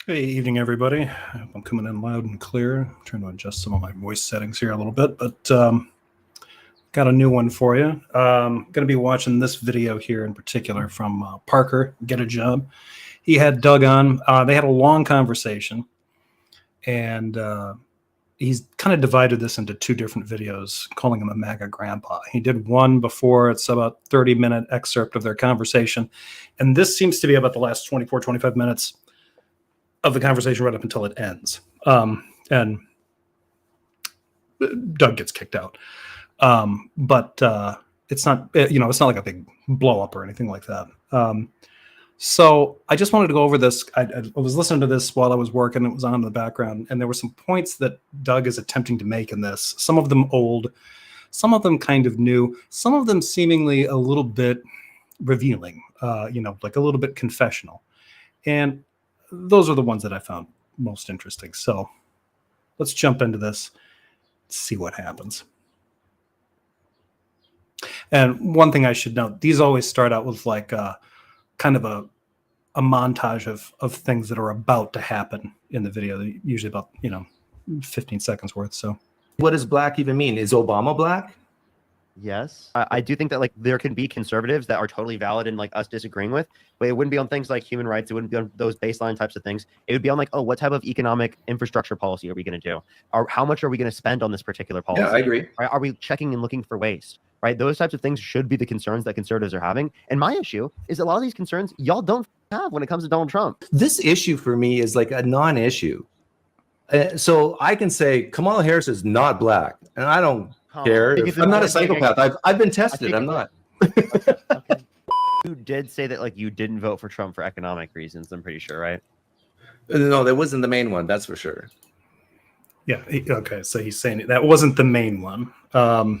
Hey, evening, everybody. I'm coming in loud and clear. I'm trying to adjust some of my voice settings here a little bit, but got a new one for you. Going to be watching this video here in particular from Parker, Get a Job. He had Doug on. They had a long conversation, and he's kind of divided this into two different videos, calling him a MAGA grandpa. He did one before. It's about 30-minute excerpt of their conversation, and this seems to be about the last 24, 25 minutes of the conversation right up until it ends. And Doug gets kicked out. But it's not, it's not like a big blow up or anything like that. So I just wanted to go over this. I was listening to this while I was working. It was on in the background, and there were some points that Doug is attempting to make in this. Some of them old, some of them kind of new, some of them seemingly a little bit revealing, like a little bit confessional. And those are the ones that I found most interesting. So let's jump into this, see what happens. And one thing I should note, these always start out with like kind of a montage of things that are about to happen in the video, usually about, 15 seconds worth. So what does black even mean? Is Obama black? Yes. I do think that like there can be conservatives that are totally valid in like us disagreeing with, but it wouldn't be on things like human rights. It wouldn't be on those baseline types of things. It would be on like, oh, what type of economic infrastructure policy are we going to do? Or how much are we going to spend on this particular policy? Yeah, I agree. Are we checking and looking for waste? Right? Those types of things should be the concerns that conservatives are having. And my issue is a lot of these concerns y'all don't have when it comes to Donald Trump. This issue for me is like a non-issue. So I can say Kamala Harris is not black, and I don't care. I'm not a psychopath. I've been tested. I'm not. Okay. You did say that like you didn't vote for Trump for economic reasons. I'm pretty sure, right? No, that wasn't the main one. That's for sure. Yeah. Okay. So he's saying that wasn't the main one. So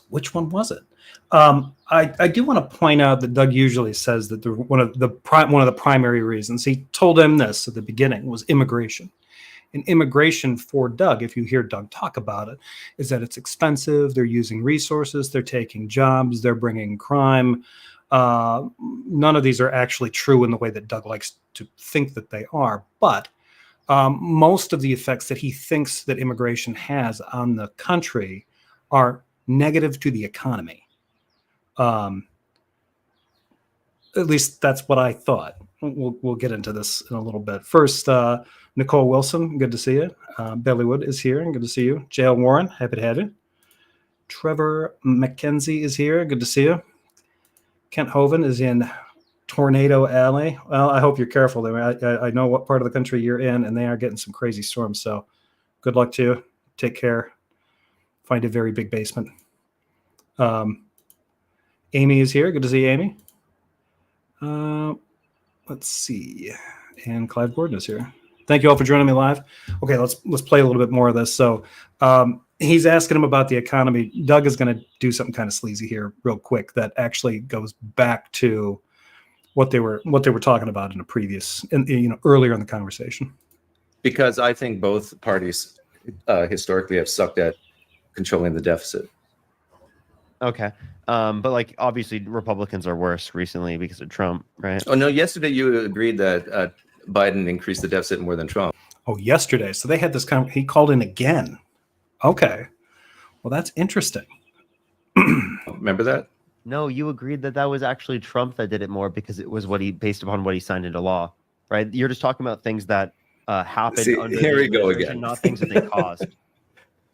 which one was it? I do want to point out that Doug usually says that one of the primary reasons, he told him this at the beginning, was immigration. And immigration for Doug, if you hear Doug talk about it, is that it's expensive. They're using resources. They're taking jobs. They're bringing crime. None of these are actually true in the way that Doug likes to think that they are. But most of the effects that he thinks that immigration has on the country are negative to the economy. At least that's what I thought. We'll get into this in a little bit. First, Nicole Wilson, good to see you. Bellywood is here, and good to see you. Jael Warren, happy to have you. Trevor McKenzie is here, good to see you. Kent Hoven is in Tornado Alley. Well, I hope you're careful there. I know what part of the country you're in, and they are getting some crazy storms, so good luck to you. Take care. Find a very big basement. Amy is here. Good to see you, Amy. Let's see. And Clive Gordon is here. Thank you all for joining me live. Okay, let's play a little bit more of this. So he's asking him about the economy. Doug is going to do something kind of sleazy here real quick that actually goes back to what they were talking about in a previous, earlier in the conversation. Because I think both parties historically have sucked at controlling the deficit. Okay. But like obviously Republicans are worse recently because of Trump, right? Oh no, yesterday you agreed that Biden increased the deficit more than Trump. Oh, yesterday. So they had this he called in again. Okay. Well, that's interesting. Remember that? No, you agreed that was actually Trump that did it more because it was based upon what he signed into law, right? You're just talking about things that happened. See, under here we go again. Not things that they caused.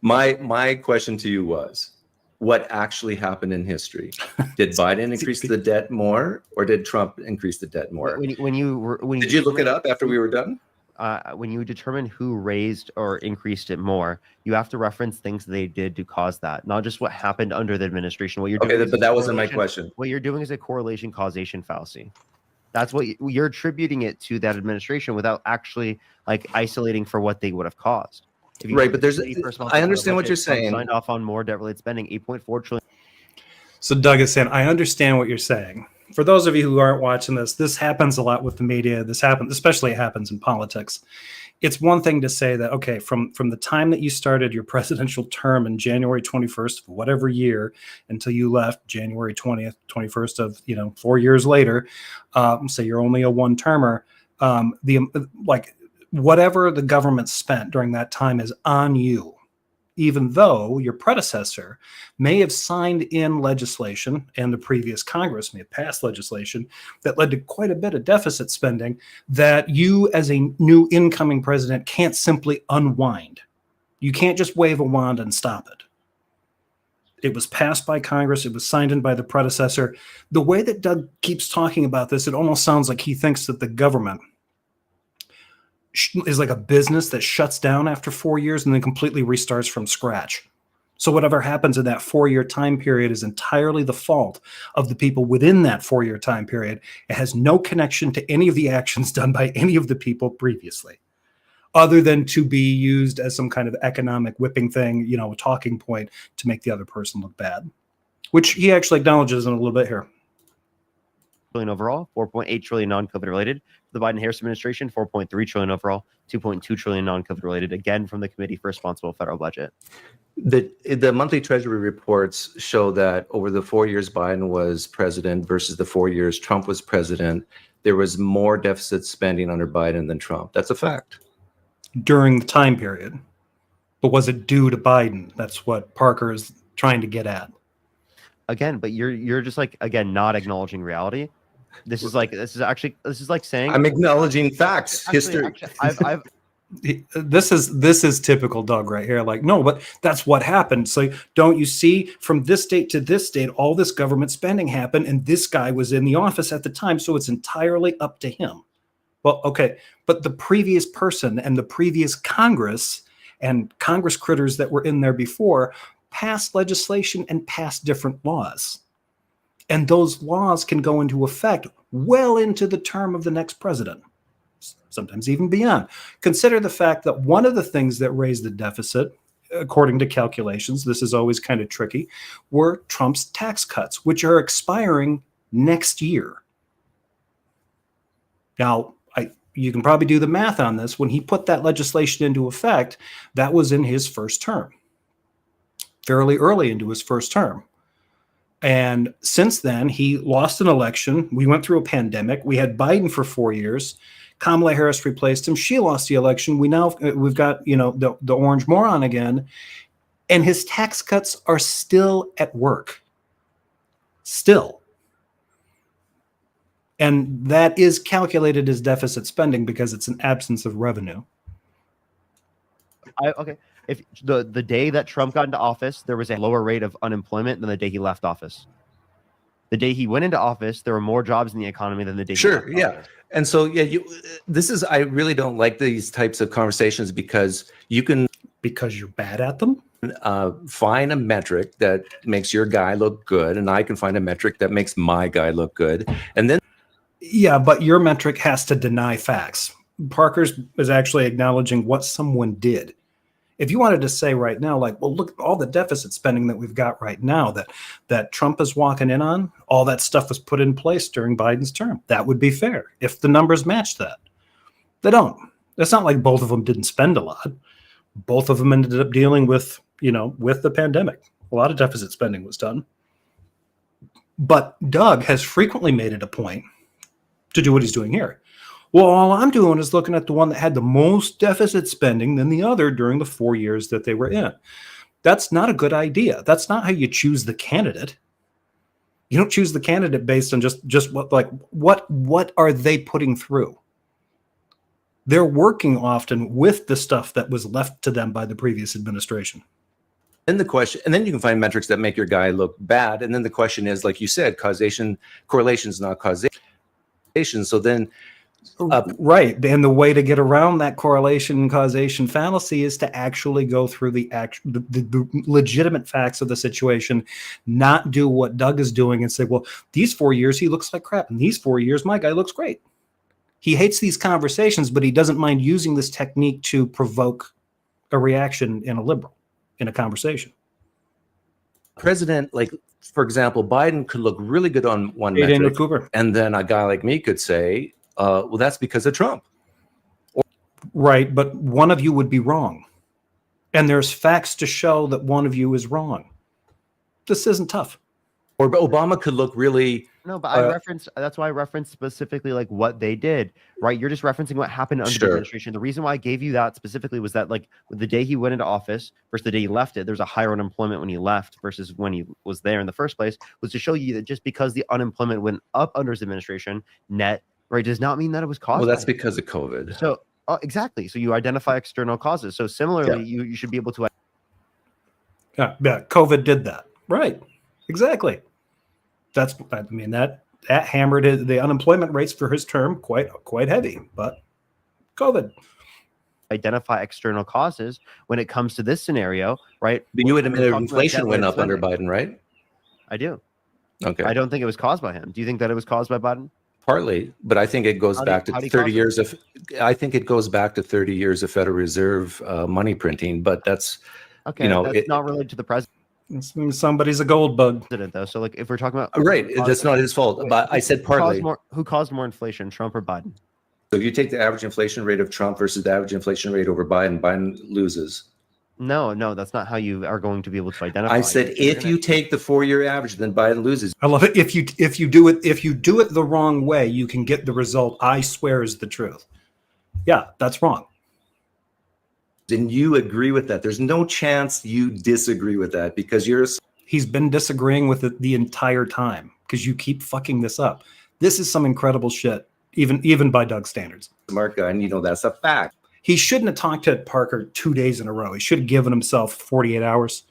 My question to you was, what actually happened in history? Did Biden increase the debt more, or did Trump increase the debt more? Did you look it up after we were done? When you determine who raised or increased it more, you have to reference things they did to cause that, not just what happened under the administration. What you're doing, okay, but that wasn't my question. What you're doing is a correlation causation fallacy. That's what you're attributing it to that administration without actually like isolating for what they would have caused. Right, but I understand what you're saying. Signed off on more debt-related spending, 8.4 trillion. So Doug is saying, I understand what you're saying. For those of you who aren't watching this happens a lot with the media. This happens, especially it happens in politics. It's one thing to say that, okay, from the time that you started your presidential term in January 21st of whatever year until you left January 20th, 21st of, 4 years later, say you're only a one-termer, The like whatever the government spent during that time is on you, even though your predecessor may have signed in legislation and the previous Congress may have passed legislation that led to quite a bit of deficit spending that you as a new incoming president can't simply unwind. You can't just wave a wand and stop it. It was passed by Congress. It was signed in by the predecessor. The way that Doug keeps talking about this, it almost sounds like he thinks that the government is like a business that shuts down after 4 years and then completely restarts from scratch. So whatever happens in that 4-year time period is entirely the fault of the people within that 4-year time period. It has no connection to any of the actions done by any of the people previously, other than to be used as some kind of economic whipping thing, you know, a talking point to make the other person look bad, which he actually acknowledges in a little bit here. Trillion overall, 4.8 trillion non-COVID related. For the Biden-Harris administration, 4.3 trillion overall, 2.2 trillion non-COVID related. Again, from the Committee for Responsible Federal Budget. The monthly Treasury reports show that over the 4 years Biden was president versus the 4 years Trump was president, there was more deficit spending under Biden than Trump. That's a fact. During the time period. But was it due to Biden? That's what Parker is trying to get at. Again, but you're just like, again, not acknowledging reality. This is like saying I'm acknowledging facts, history. I've This is typical Doug right here. Like, no, but that's what happened. So don't you see, from this date to this date, all this government spending happened, and this guy was in the office at the time, so it's entirely up to him. Well, okay, but the previous person and the previous Congress and Congress critters that were in there before passed legislation and passed different laws. And those laws can go into effect well into the term of the next president, sometimes even beyond. Consider the fact that one of the things that raised the deficit, according to calculations, this is always kind of tricky, were Trump's tax cuts, which are expiring next year. Now, you can probably do the math on this. When he put that legislation into effect, that was in his first term, fairly early into his first term. And since then, he lost an election. We went through a pandemic. We had Biden for 4 years. Kamala Harris replaced him. She lost the election. We've got, you know, the orange moron again. And his tax cuts are still at work. Still. And that is calculated as deficit spending because it's an absence of revenue. Okay. If the day that Trump got into office, there was a lower rate of unemployment than the day he left office. The day he went into office, there were more jobs in the economy than the day he left office. And so, I really don't like these types of conversations because you're bad at them. Find a metric that makes your guy look good, and I can find a metric that makes my guy look good, and then. Yeah, but your metric has to deny facts. Parker's is actually acknowledging what someone did. If you wanted to say right now, like, well, look, all the deficit spending that we've got right now that Trump is walking in on, all that stuff was put in place during Biden's term. That would be fair if the numbers match that. They don't. It's not like both of them didn't spend a lot. Both of them ended up dealing with, with the pandemic. A lot of deficit spending was done. But Doug has frequently made it a point to do what he's doing here. Well, all I'm doing is looking at the one that had the most deficit spending than the other during the 4 years that they were in. That's not a good idea. That's not how you choose the candidate. You don't choose the candidate based on just what are they putting through? They're working often with the stuff that was left to them by the previous administration. And then you can find metrics that make your guy look bad. And then the question is, like you said, correlation is not causation. So then, right. And the way to get around that correlation and causation fallacy is to actually go through the legitimate facts of the situation, not do what Doug is doing and say, well, these 4 years he looks like crap, and these 4 years my guy looks great. He hates these conversations, but he doesn't mind using this technique to provoke a reaction in a liberal, in a conversation. President, like, for example, Biden could look really good on one metric, and then a guy like me could say, well, that's because of Trump. Right, but one of you would be wrong. And there's facts to show that one of you is wrong. This isn't tough. Or Obama could look really No, but that's why I referenced specifically like what they did, right? You're just referencing what happened under the Sure. administration. The reason why I gave you that specifically was that like the day he went into office versus the day he left it, there's a higher unemployment when he left versus when he was there in the first place, was to show you that just because the unemployment went up under his administration net, right, does not mean that it was caused. Well, that's by it. because of COVID. So exactly. So you identify external causes. So similarly, you should be able to. Yeah, COVID did that. Right. Exactly. That hammered the unemployment rates for his term quite heavy, but COVID. Identify external causes when it comes to this scenario, right? But you would admit inflation went up under Biden, right? I do. Okay. I don't think it was caused by him. Do you think that it was caused by Biden? Partly, but I think it goes back to 30 years of. I think it goes back to 30 years of Federal Reserve money printing. But that's okay. That's not related to the president. Somebody's a gold bug, though. So, like, if we're talking about right, that's not his fault. But I said partly. Who caused more inflation, Trump or Biden? So if you take the average inflation rate of Trump versus the average inflation rate over Biden, Biden loses. No, that's not how you are going to be able to identify. I said if you take the 4-year average, then Biden loses. I love it. If you do it the wrong way, you can get the result I swear is the truth. Yeah, that's wrong. And you agree with that. There's no chance you disagree with that because he's been disagreeing with it the entire time because you keep fucking this up. This is some incredible shit, even by Doug's standards. Smart guy, and that's a fact. He shouldn't have talked to Parker 2 days in a row. He should have given himself 48 hours,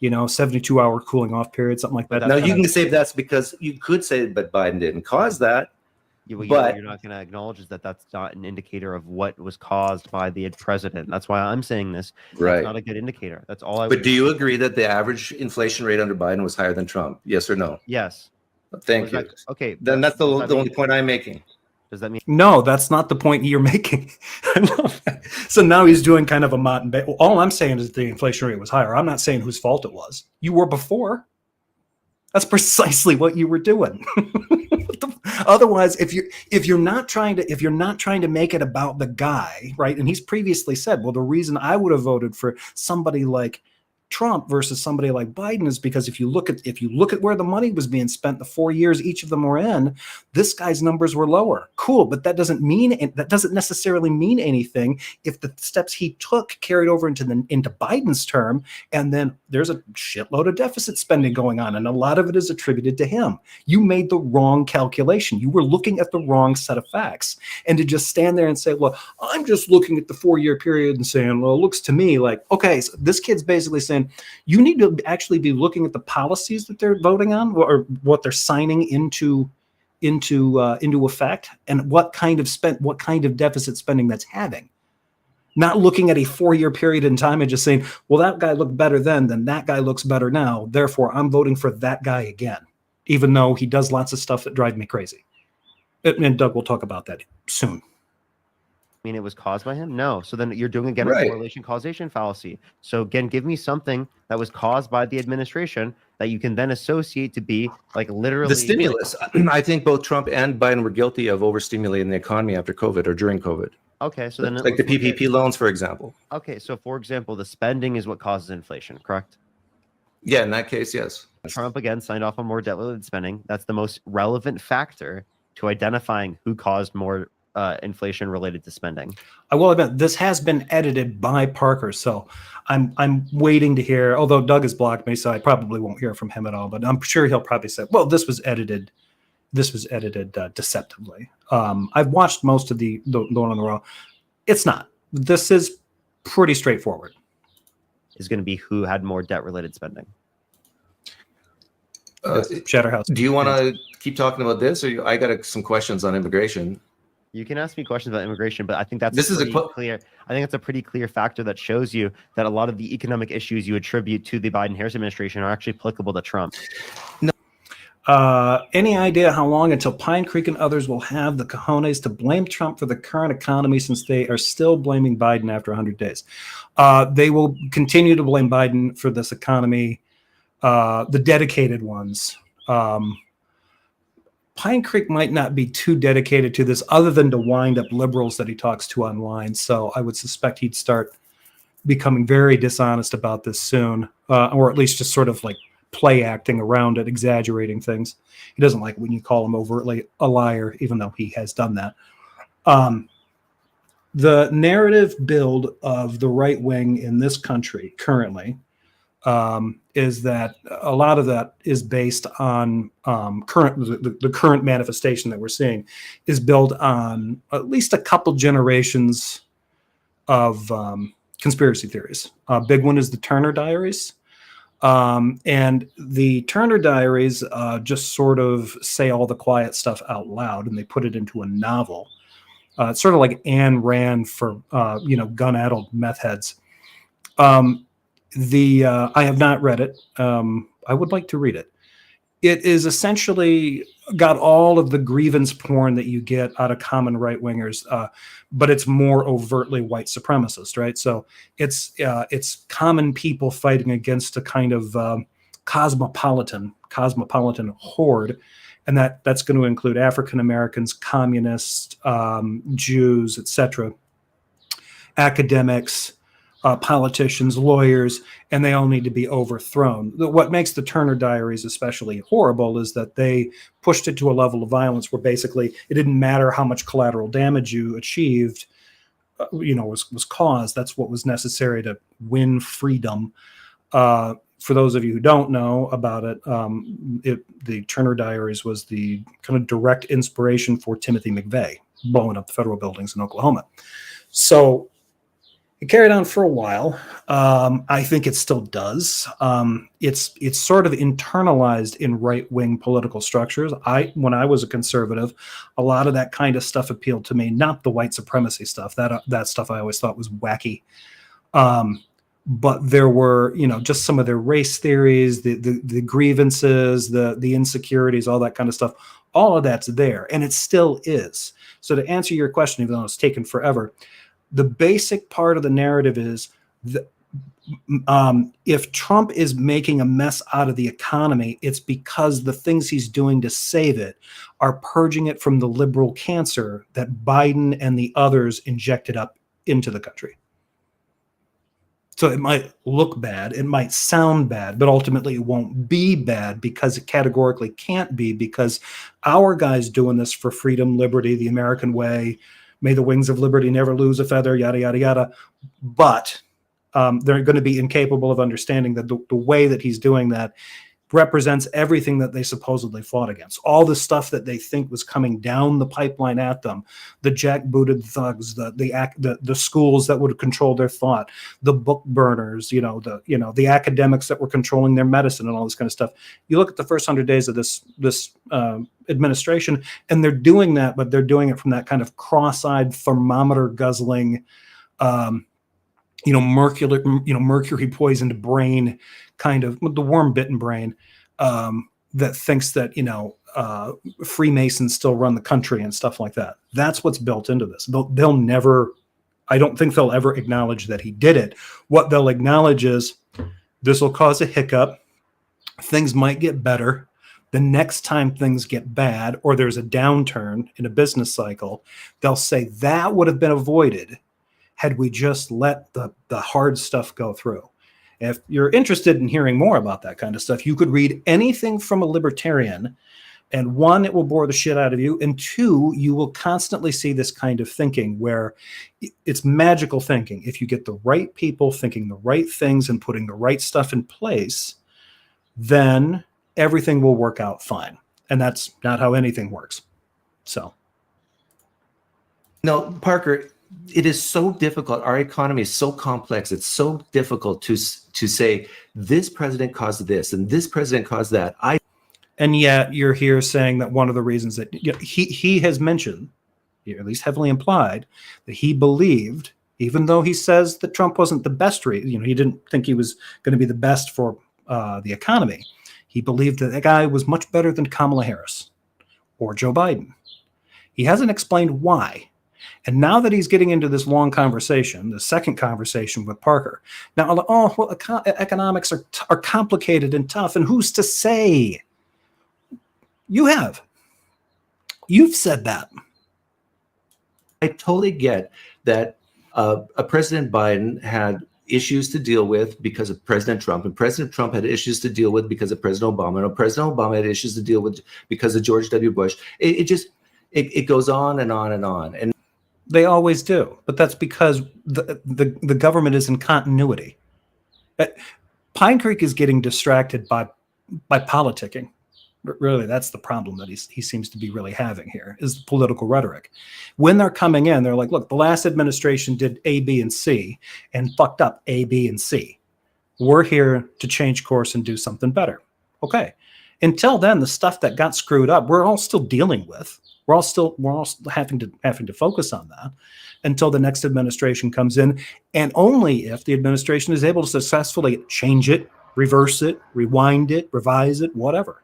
72-hour cooling off period, something like that. Now you can say that's because you could say, but Biden didn't cause that. But you're not going to acknowledge that that's not an indicator of what was caused by the president. That's why I'm saying this. Right. That's not a good indicator. That's all I. But do you agree that the average inflation rate under Biden was higher than Trump? Yes or no? Yes. Thank you. Okay. Then that's the only point I'm making. Does that mean? No, that's not the point you're making. I love that. So now he's doing kind of a mott and bait. All I'm saying is the inflation rate was higher. I'm not saying whose fault it was. You were before. That's precisely what you were doing. Otherwise, if you're not trying to make it about the guy, right? And he's previously said, well, the reason I would have voted for somebody like Trump versus somebody like Biden is because if you look at where the money was being spent the 4 years each of them were in, this guy's numbers were lower. Cool, but that doesn't necessarily mean anything if the steps he took carried over into Biden's term, and then there's a shitload of deficit spending going on, and a lot of it is attributed to him. You made the wrong calculation. You were looking at the wrong set of facts, and to just stand there and say, "Well, I'm just looking at the 4-year period and saying, well, it looks to me like okay." So this kid's basically saying, you need to actually be looking at the policies that they're voting on or what they're signing into effect and what kind of deficit spending that's having. Not looking at a 4-year period in time and just saying, well, that guy looked better then that guy looks better now. Therefore, I'm voting for that guy again, even though he does lots of stuff that drive me crazy. And Doug will talk about that soon. Mean it was caused by him? No. So then you're doing again right. a correlation causation fallacy. So again, give me something that was caused by the administration that you can then associate to be like literally the stimulus. I think both Trump and Biden were guilty of overstimulating the economy after COVID or during COVID. Okay, so then like the PPP loans, for example. Okay, so for example, the spending is what causes inflation, correct? Yeah, in that case, yes. Trump again signed off on more debt-related spending. That's the most relevant factor to identifying who caused more inflation related to spending. I will admit this has been edited by Parker, so I'm waiting to hear. Although Doug has blocked me, so I probably won't hear from him at all. But I'm sure he'll probably say, "Well, this was edited. This was edited deceptively." I've watched most of the one on the row. It's not. This is pretty straightforward. Is going to be who had more debt-related spending. Shatterhouse. Do you want to keep talking about this, or I got some questions on immigration? You can ask me questions about immigration, but I think that's clear. I think it's a pretty clear factor that shows you that a lot of the economic issues you attribute to the Biden-Harris administration are actually applicable to Trump. No. Any idea how long until PineCreek and others will have the cojones to blame Trump for the current economy, since they are still blaming Biden after 100 days? They will continue to blame Biden for this economy. The dedicated ones. PineCreek might not be too dedicated to this other than to wind up liberals that he talks to online. So I would suspect he'd start becoming very dishonest about this soon, or at least just sort of like play acting around it, exaggerating things. He doesn't like when you call him overtly a liar, even though he has done that. The narrative build of the right wing in this country currently is that a lot of that is based on the current manifestation that we're seeing is built on at least a couple generations of conspiracy theories. A big one is the Turner Diaries. And the Turner Diaries just sort of say all the quiet stuff out loud, and they put it into a novel. It's sort of like Ayn Rand for gun-addled meth heads. I have not read it. I would like to read it. It is essentially got all of the grievance porn that you get out of common right wingers, but it's more overtly white supremacist, right? So it's common people fighting against a kind of cosmopolitan horde, and that's going to include African Americans, communists, Jews, etc., academics, politicians, lawyers, and they all need to be overthrown. What makes the Turner Diaries especially horrible is that they pushed it to a level of violence where basically it didn't matter how much collateral damage you achieved, was caused. That's what was necessary to win freedom. For those of you who don't know about it, the Turner Diaries was the kind of direct inspiration for Timothy McVeigh blowing up the federal buildings in Oklahoma. So it carried on for a while. I think it still does. It's sort of internalized in right-wing political structures. When I was a conservative, a lot of that kind of stuff appealed to me, not the white supremacy stuff. That stuff I always thought was wacky. But there were, just some of their race theories, the grievances, the insecurities, all that kind of stuff. All of that's there, and it still is. So to answer your question, even though it's taken forever, the basic part of the narrative is that if Trump is making a mess out of the economy, it's because the things he's doing to save it are purging it from the liberal cancer that Biden and the others injected up into the country. So it might look bad, it might sound bad, but ultimately it won't be bad because it categorically can't be, because our guys doing this for freedom, liberty, the American way, may the wings of liberty never lose a feather, yada, yada, yada. But they're going to be incapable of understanding that the way that he's doing that represents everything that they supposedly fought against. All the stuff that they think was coming down the pipeline at them, the jackbooted thugs, the schools that would control their thought, the book burners, the academics that were controlling their medicine and all this kind of stuff. You look at the first 100 days of this administration, and they're doing that, but they're doing it from that kind of cross-eyed, thermometer guzzling, mercury poisoned brain, kind of the worm bitten brain, that thinks that Freemasons still run the country and stuff like that. That's what's built into this. They'll never, I don't think they'll ever acknowledge that he did it. What they'll acknowledge is this will cause a hiccup. Things might get better. The next time things get bad or there's a downturn in a business cycle, they'll say that would have been avoided had we just let the hard stuff go through. If you're interested in hearing more about that kind of stuff, you could read anything from a libertarian, and one, it will bore the shit out of you, and two, you will constantly see this kind of thinking where it's magical thinking. If you get the right people thinking the right things and putting the right stuff in place, then everything will work out fine. And that's not how anything works. So. No, Parker, it is so difficult. Our economy is so complex. It's so difficult to say this president caused this and this president caused that. And yet you're here saying that one of the reasons that he has mentioned, or at least heavily implied, that he believed, even though he says that Trump wasn't the best, he didn't think he was going to be the best for the economy. He believed that guy was much better than Kamala Harris or Joe Biden. He hasn't explained why. And now that he's getting into this long conversation, the second conversation with Parker, now, economics are complicated and tough, and who's to say? You've said that. I totally get that a President Biden had issues to deal with because of President Trump, and President Trump had issues to deal with because of President Obama, and President Obama had issues to deal with because of George W. Bush. It goes on and on and on. And They always do, but that's because the government is in continuity. PineCreek is getting distracted by politicking. Really, that's the problem that he seems to be really having here, is the political rhetoric. When they're coming in, they're like, look, the last administration did A, B, and C and fucked up A, B, and C. We're here to change course and do something better. Okay. Until then, the stuff that got screwed up, we're all still dealing with. We're all still having to focus on that until the next administration comes in, and only if the administration is able to successfully change it, reverse it, rewind it, revise it, whatever.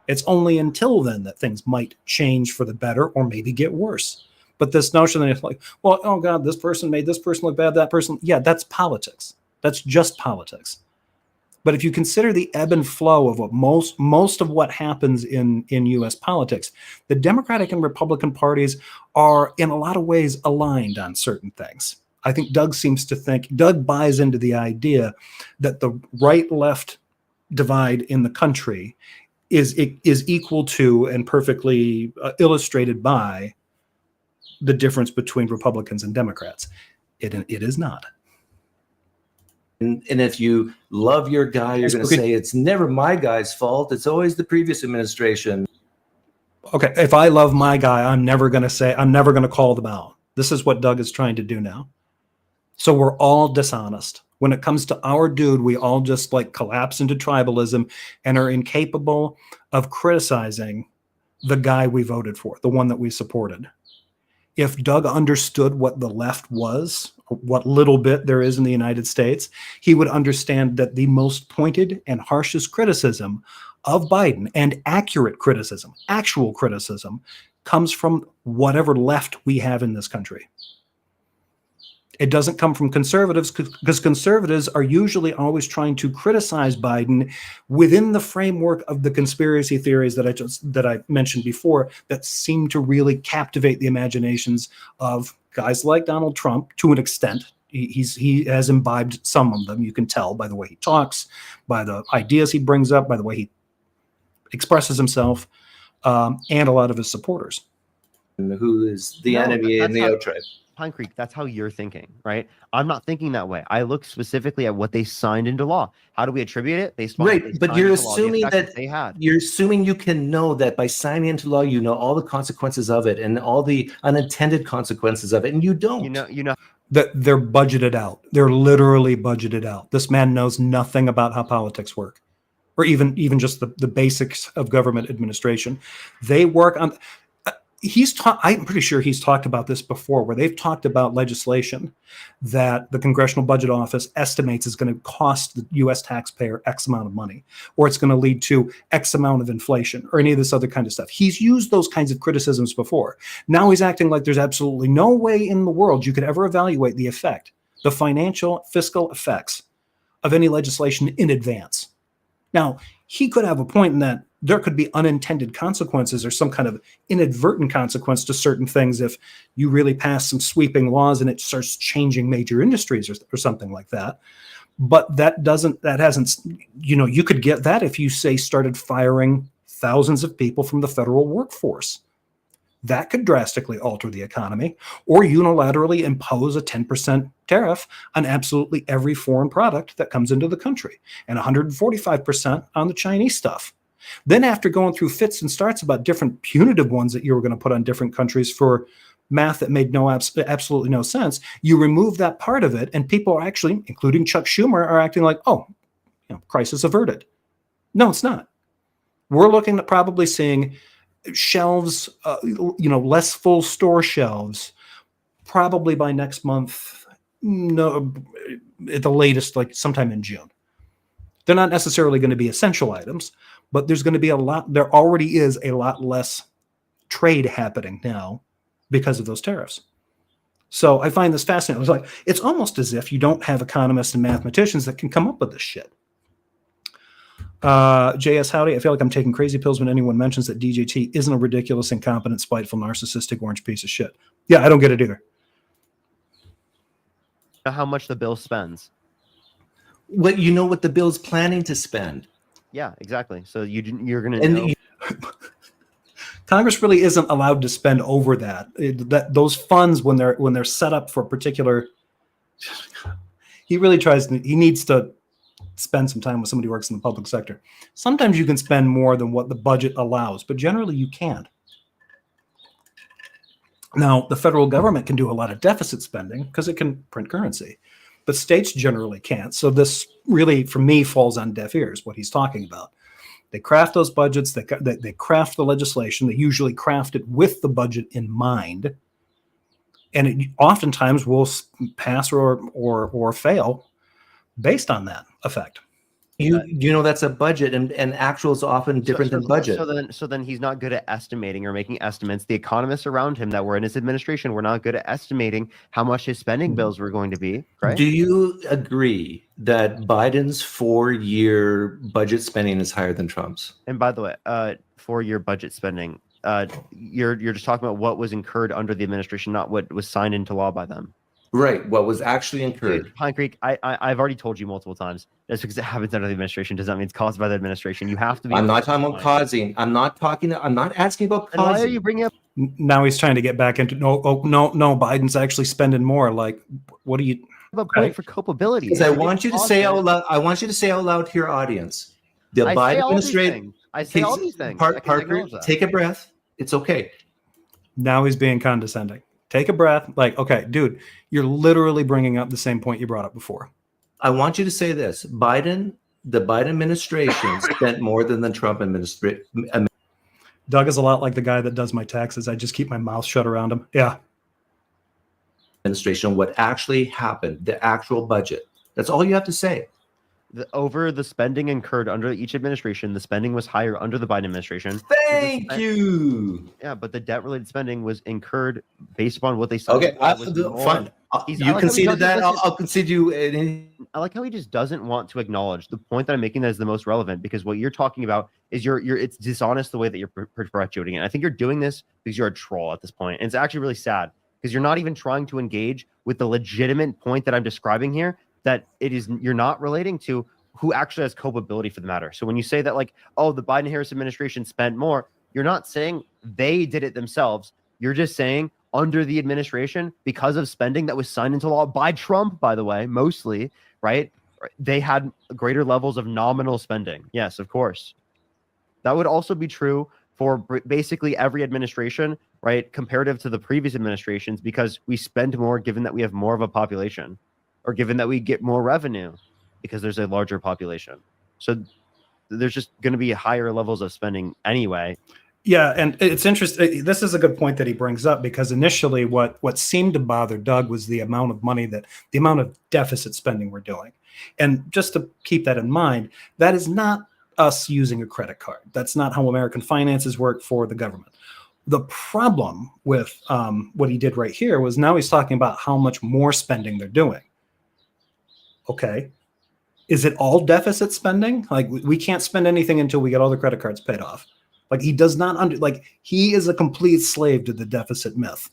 It's only until then that things might change for the better or maybe get worse. But this notion that it's like, well, oh God, this person made this person look bad, that person, yeah, that's politics. That's just politics. But if you consider the ebb and flow of what most of what happens in U.S. politics, the Democratic and Republican parties are in a lot of ways aligned on certain things. I think Doug buys into the idea that the right-left divide in the country is equal to and perfectly illustrated by the difference between Republicans and Democrats. It is not. And if you love your guy, you're going to say it's never my guy's fault. It's always the previous administration. Okay, if I love my guy, I'm never going to call them out. This is what Doug is trying to do now. So we're all dishonest. When it comes to our dude, we all just like collapse into tribalism and are incapable of criticizing the guy we voted for, the one that we supported. If Doug understood what the left was, what little bit there is in the United States, he would understand that the most pointed and harshest criticism of Biden, and accurate criticism, actual criticism, comes from whatever left we have in this country. It doesn't come from conservatives, because conservatives are usually always trying to criticize Biden within the framework of the conspiracy theories that I mentioned before, that seem to really captivate the imaginations of guys like Donald Trump to an extent. He has imbibed some of them. You can tell by the way he talks, by the ideas he brings up, by the way he expresses himself, and a lot of his supporters. Who is the enemy in the outright? PineCreek, that's how you're thinking, right? I'm not thinking that way. I look specifically at what they signed into law. How do we attribute it? Based on right, but you're assuming that they had. You're assuming you can know that by signing into law, you know all the consequences of it and all the unintended consequences of it, and you don't. You know that they're budgeted out. They're literally budgeted out. This man knows nothing about how politics work, or even just the basics of government administration. They work on. I'm pretty sure he's talked about this before, where they've talked about legislation that the Congressional Budget Office estimates is going to cost the U.S. taxpayer X amount of money, or it's going to lead to X amount of inflation, or any of this other kind of stuff. He's used those kinds of criticisms before. Now he's acting like there's absolutely no way in the world you could ever evaluate the effect, the financial, fiscal effects of any legislation in advance. Now, he could have a point in that there could be unintended consequences or some kind of inadvertent consequence to certain things if you really pass some sweeping laws and it starts changing major industries or something like that. But you could get that if you say started firing thousands of people from the federal workforce. That could drastically alter the economy, or unilaterally impose a 10% tariff on absolutely every foreign product that comes into the country, and 145% on the Chinese stuff. Then after going through fits and starts about different punitive ones that you were going to put on different countries for math that made absolutely no sense, you remove that part of it, and people are actually, including Chuck Schumer, are acting like, oh, crisis averted. No, it's not. We're looking at probably seeing shelves, less full store shelves, probably by next month, no, at the latest, like sometime in June. They're not necessarily going to be essential items, but there's going to be there already is a lot less trade happening now because of those tariffs. So I find this fascinating. It's almost as if you don't have economists and mathematicians that can come up with this shit. JS Howdy, I feel like I'm taking crazy pills when anyone mentions that DJT isn't a ridiculous, incompetent, spiteful, narcissistic orange piece of shit. Yeah, I don't get it either. How much the bill spends. what you know what the bill's planning to spend. Yeah, exactly. So you're going to And know. Congress really isn't allowed to spend over that. Those funds, when they're set up for particular, he needs to spend some time with somebody who works in the public sector. Sometimes you can spend more than what the budget allows, but generally you can't. Now, the federal government can do a lot of deficit spending because it can print currency, but states generally can't. So this really, for me, falls on deaf ears, what he's talking about. They craft those budgets, they craft the legislation, they usually craft it with the budget in mind, and it oftentimes will pass or fail based on that effect. you know that's a budget, and actual is often different than budget. So then he's not good at estimating or making estimates. The economists around him that were in his administration were not good at estimating how much his spending bills were going to be. Right? Do you agree that Biden's 4-year budget spending is higher than Trump's? And by the way, 4-year budget spending, you're just talking about what was incurred under the administration, not what was signed into law by them. Right. What was actually incurred? Dude, PineCreek, I've already told you multiple times. Just because it happens under the administration does not mean it's caused by the administration. You have to be. I'm not talking about causing. I'm not asking about causing. And why are you bringing up? Now he's trying to get back into no. Biden's actually spending more. Like, what do you? A point for culpability. Because I want you to say out loud. I want you to say out loud to your audience. The Biden administration. I say all these things. Parker, take a breath. It's okay. Now he's being condescending. Take a breath. Like, okay, dude, you're literally bringing up the same point you brought up before. I want you to say this. The Biden administration spent more than the Trump administration. Doug is a lot like the guy that does my taxes. I just keep my mouth shut around him. Yeah. Administration, what actually happened, the actual budget. That's all you have to say. Over the spending incurred under each administration, the spending was higher under the Biden administration. Thank you. Yeah, but the debt-related spending was incurred based upon what they said. Okay, fine. You conceded that. I'll concede you. I like how he just doesn't want to acknowledge the point that I'm making that is the most relevant, because what you're talking about is it's dishonest the way that you're perpetuating it. I think you're doing this because you're a troll at this point. And it's actually really sad because you're not even trying to engage with the legitimate point that I'm describing here, that you're not relating to who actually has culpability for the matter. So when you say that, like, oh, the Biden-Harris administration spent more, you're not saying they did it themselves. You're just saying under the administration, because of spending that was signed into law by Trump, by the way, mostly, right? They had greater levels of nominal spending. Yes, of course. That would also be true for basically every administration, right? Comparative to the previous administrations, because we spend more given that we have more of a population, or given that we get more revenue because there's a larger population. So there's just going to be higher levels of spending anyway. Yeah, and it's interesting. This is a good point that he brings up, because initially what seemed to bother Doug was the amount of deficit spending we're doing. And just to keep that in mind, that is not us using a credit card. That's not how American finances work for the government. The problem with what he did right here was now he's talking about how much more spending they're doing. Okay. Is it all deficit spending? Like, we can't spend anything until we get all the credit cards paid off. Like, he does not he is a complete slave to the deficit myth.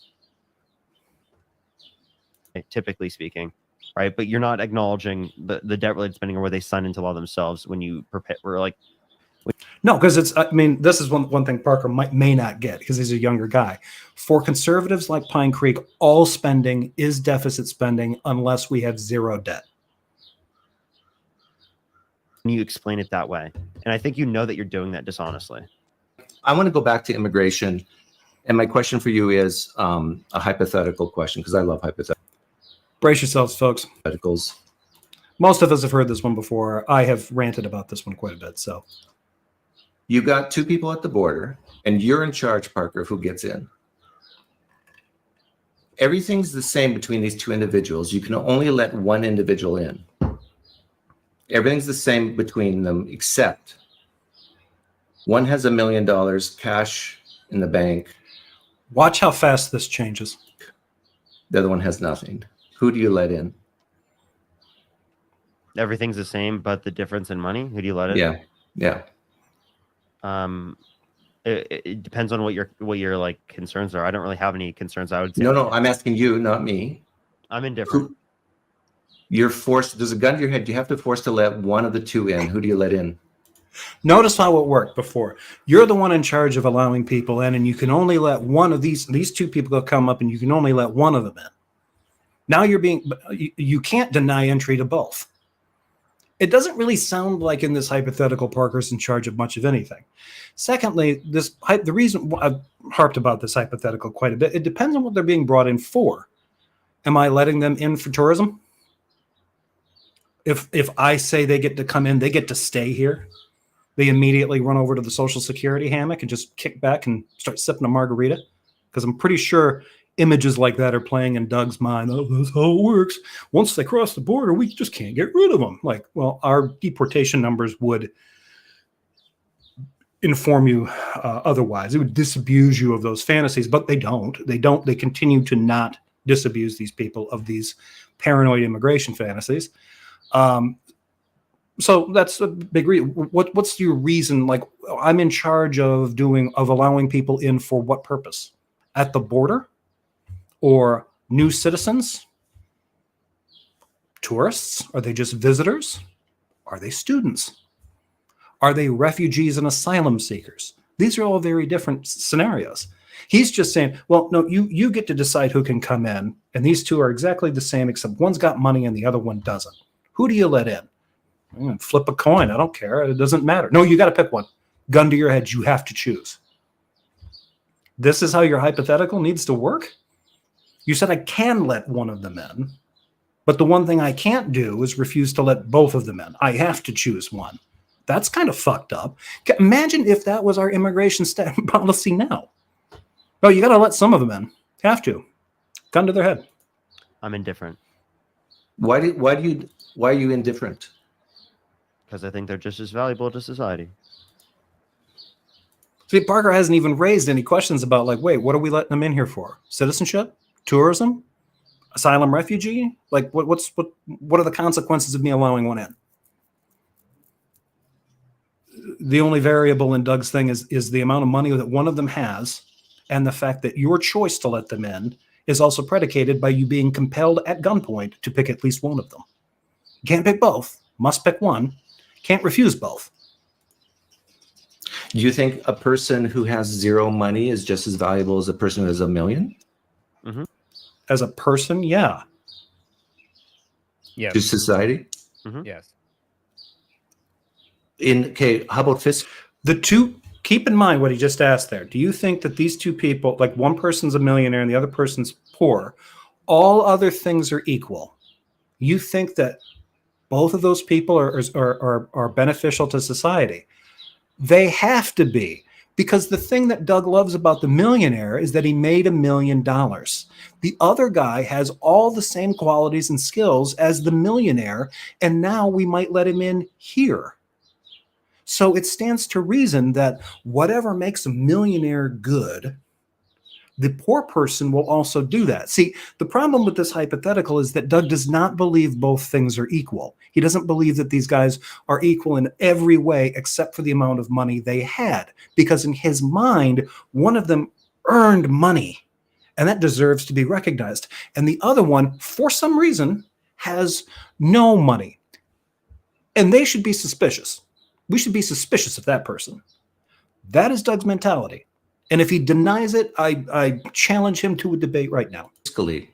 Typically speaking, right? But you're not acknowledging the debt-related spending or where they sign into law themselves when you prepare. No, because this is one thing Parker may not get, because he's a younger guy. For conservatives like PineCreek, all spending is deficit spending unless we have zero debt. You explain it that way, and I think you know that you're doing that dishonestly. I want to go back to immigration, and my question for you is a hypothetical question, because I love hypotheticals. Brace yourselves, folks. Hypotheticals. Most of us have heard this one before. I have ranted about this one quite a bit. So you got two people at the border, and you're in charge, Parker, of who gets in. Everything's the same between these two individuals. You can only let one individual in. Everything's the same between them, except one has $1 million cash in the bank. Watch how fast this changes. The other one has nothing. Who do you let in? Everything's the same, but the difference in money. Who do you let in? Yeah. It depends on what your like concerns are. I don't really have any concerns. I would say. No, I'm asking you, not me. I'm indifferent. You're forced. There's a gun to your head. You have to force to let one of the two in. Who do you let in? Notice how it worked before. You're the one in charge of allowing people in, and you can only let one of these two people come up, and you can only let one of them in. Now you can't deny entry to both. It doesn't really sound like in this hypothetical Parker's in charge of much of anything. Secondly, the reason I've harped about this hypothetical quite a bit, it depends on what they're being brought in for. Am I letting them in for tourism? If I say they get to come in, they get to stay here. They immediately run over to the Social Security hammock and just kick back and start sipping a margarita. Because I'm pretty sure images like that are playing in Doug's mind. Oh, that's how it works. Once they cross the border, we just can't get rid of them. Like, well, our deportation numbers would inform you otherwise. It would disabuse you of those fantasies, but they don't. They continue to not disabuse these people of these paranoid immigration fantasies. So that's a big reason. What's your reason? Like, I'm in charge of allowing people in for what purpose? At the border? Or new citizens? Tourists? Are they just visitors? Are they students? Are they refugees and asylum seekers? These are all very different scenarios. He's just saying, well, no, you get to decide who can come in, and these two are exactly the same, except one's got money and the other one doesn't. Who do you let in? Flip a coin. I don't care. It doesn't matter. No, you got to pick one. Gun to your head. You have to choose. This is how your hypothetical needs to work? You said I can let one of them in, but the one thing I can't do is refuse to let both of them in. I have to choose one. That's kind of fucked up. Imagine if that was our immigration policy now. Oh, you got to let some of them in. Have to. Gun to their head. I'm indifferent. Why are you indifferent? Because I think they're just as valuable to society. See, Parker hasn't even raised any questions about, like, wait, what are we letting them in here for? Citizenship? Tourism? Asylum refugee? Like, what are the consequences of me allowing one in? The only variable in Doug's thing is the amount of money that one of them has, and the fact that your choice to let them in is also predicated by you being compelled at gunpoint to pick at least one of them. You can't pick both. Must pick one. Can't refuse both. Do you think a person who has zero money is just as valuable as a person who has $1 million? Mm-hmm. As a person, yeah. Yes. To society? Mm-hmm. Yes. Okay, how about The two, keep in mind what he just asked there. Do you think that these two people, like one person's a millionaire and the other person's poor, all other things are equal? You think that both of those people are beneficial to society? They have to be, because the thing that Doug loves about the millionaire is that he made $1 million. The other guy has all the same qualities and skills as the millionaire, and now we might let him in here. So it stands to reason that whatever makes a millionaire good, the poor person will also do that. See, the problem with this hypothetical is that Doug does not believe both things are equal. He doesn't believe that these guys are equal in every way except for the amount of money they had. Because in his mind, one of them earned money, and that deserves to be recognized. And the other one, for some reason, has no money. And they should be suspicious. We should be suspicious of that person. That is Doug's mentality. And if he denies it, I challenge him to a debate right now. fiscally?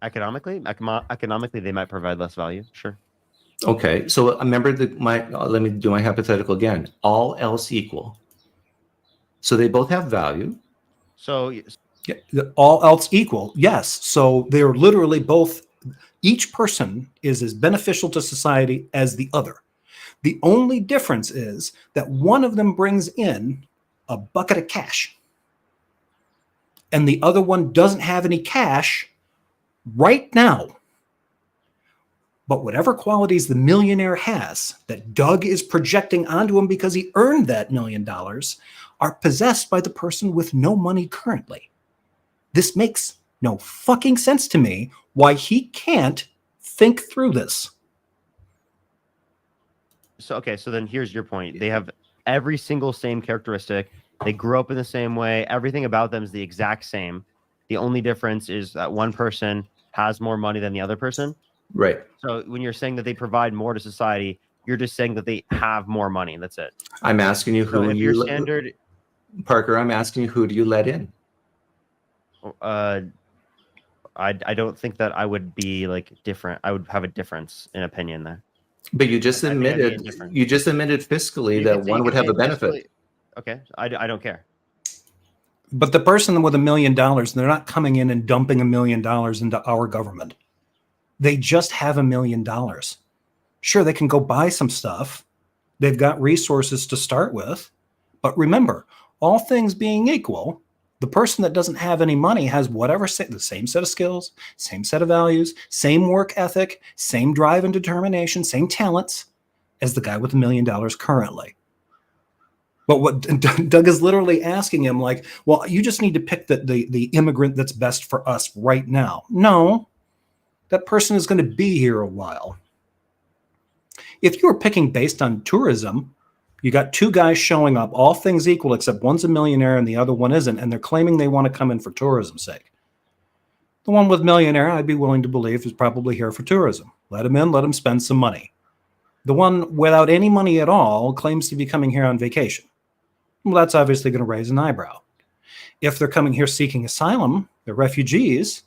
Economically, they might provide less value. Sure. Okay, so remember let me do my hypothetical again. All else equal. So they both have value. So Yeah, all else equal, yes. So they're literally both, each person is as beneficial to society as the other. The only difference is that one of them brings in a bucket of cash, and the other one doesn't have any cash right now. But whatever qualities the millionaire has that Doug is projecting onto him because he earned that $1 million are possessed by the person with no money currently. This makes no fucking sense to me why he can't think through this. So then here's your point. They have every single same characteristic. They grew up in the same way. Everything about them is the exact same. The only difference is that one person has more money than the other person. Right. So when you're saying that they provide more to society, you're just saying that they have more money. That's it. I'm asking you So who if your standard, Parker, I'm asking you, who do you let in? I don't think that I would be like different. I would have a difference in opinion there. But you just I think I'd be admitted, indifferent. fiscally You that could say- one you would could have say a benefit. fiscally- Okay, I don't care. But the person with $1 million, they're not coming in and dumping $1 million into our government. They just have $1 million. Sure, they can go buy some stuff. They've got resources to start with. But remember, all things being equal, the person that doesn't have any money has whatever, the same set of skills, same set of values, same work ethic, same drive and determination, same talents as the guy with $1 million currently. But what Doug is literally asking him, like, well, you just need to pick the immigrant that's best for us right now. No, that person is going to be here a while. If you were picking based on tourism, you got two guys showing up, all things equal, except one's a millionaire and the other one isn't, and they're claiming they want to come in for tourism's sake. The one with millionaire, I'd be willing to believe, is probably here for tourism. Let him in, let him spend some money. The one without any money at all claims to be coming here on vacation. Well, that's obviously going to raise an eyebrow. If they're coming here seeking asylum, they're refugees.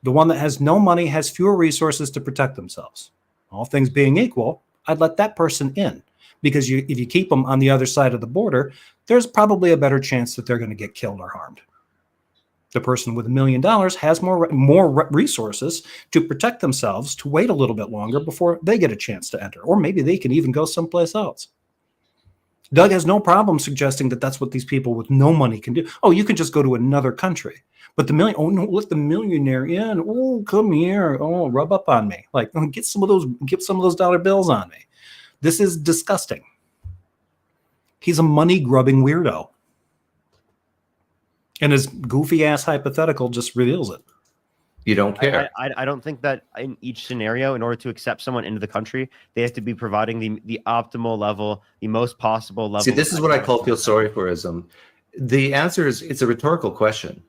The one that has no money has fewer resources to protect themselves. All things being equal, I'd let that person in, because if you keep them on the other side of the border, there's probably a better chance that they're going to get killed or harmed. The person with $1 million has more resources to protect themselves, to wait a little bit longer before they get a chance to enter, or maybe they can even go someplace else. Doug has no problem suggesting that that's what these people with no money can do. Oh, you can just go to another country. But oh no, let the millionaire in. Oh, come here. Oh, rub up on me. Like, get some of those dollar bills on me. This is disgusting. He's a money grubbing weirdo. And his goofy ass hypothetical just reveals it. You don't care. I don't think that in each scenario, in order to accept someone into the country, they have to be providing the optimal level, the most possible level. See, this is what I call feel sorry forism. The answer is, it's a rhetorical question.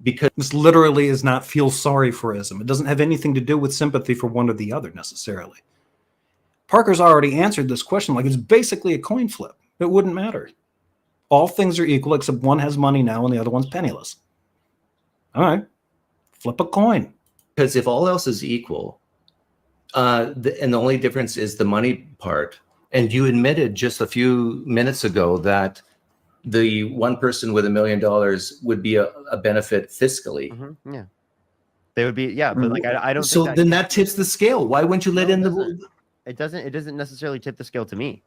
Because this literally is not feel sorry forism. It doesn't have anything to do with sympathy for one or the other necessarily. Parker's already answered this question like it's basically a coin flip. It wouldn't matter. All things are equal except one has money now and the other one's penniless. All right. Flip a coin. Because if all else is equal, and the only difference is the money part, and you admitted just a few minutes ago that the one person with $1 million would be a benefit fiscally. Mm-hmm. Yeah, they would be. Yeah, but like I don't. So think then that tips the scale. Why wouldn't you let in the? It doesn't. It doesn't necessarily tip the scale to me,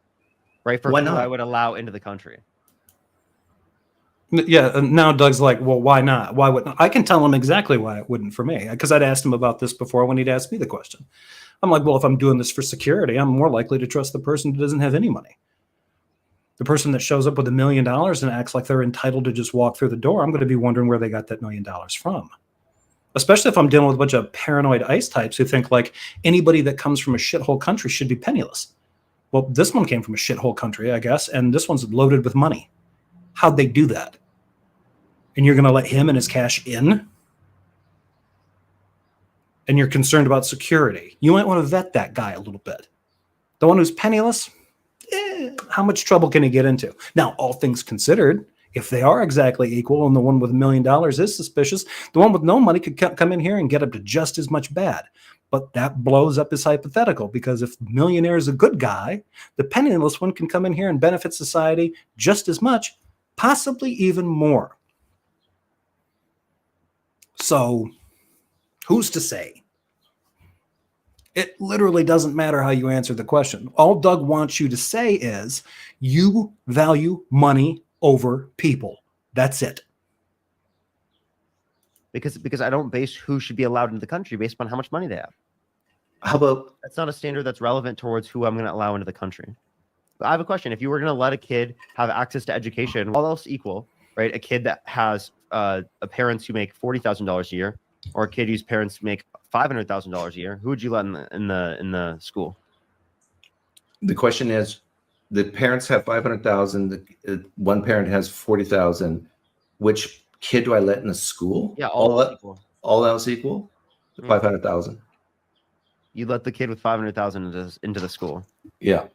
right? For Why who not? I would allow into the country. Yeah, and now Doug's like, well, why not? Why wouldn't I? Can tell him exactly why it wouldn't for me, because I'd asked him about this before when he'd asked me the question. I'm like, well, if I'm doing this for security, I'm more likely to trust the person who doesn't have any money. The person that shows up with $1 million and acts like they're entitled to just walk through the door, I'm going to be wondering where they got that $1 million from. Especially if I'm dealing with a bunch of paranoid ICE types who think like anybody that comes from a shithole country should be penniless. Well, this one came from a shithole country, I guess, and this one's loaded with money. How'd they do that? And you're going to let him and his cash in? And you're concerned about security. You might want to vet that guy a little bit. The one who's penniless, how much trouble can he get into? Now, all things considered, if they are exactly equal and the one with $1 million is suspicious, the one with no money could come in here and get up to just as much bad. But that blows up his hypothetical, because if the millionaire is a good guy, the penniless one can come in here and benefit society just as much, possibly even more. So who's to say? It literally doesn't matter how you answer the question. All Doug wants you to say is you value money over people. That's it. Because I don't base who should be allowed into the country based upon how much money they have. How about? That's not a standard that's relevant towards who I'm going to allow into the country. But I have a question. If you were going to let a kid have access to education, all else equal, right? A kid that has parents who make $40,000 a year, or a kid whose parents make $500,000 a year, who would you let in the school? The question is, the parents have 500,000. One parent has 40,000. Which kid do I let in the school? Yeah, all else equal. All else equal? 500,000. You let the kid with 500,000 into the school. Yeah.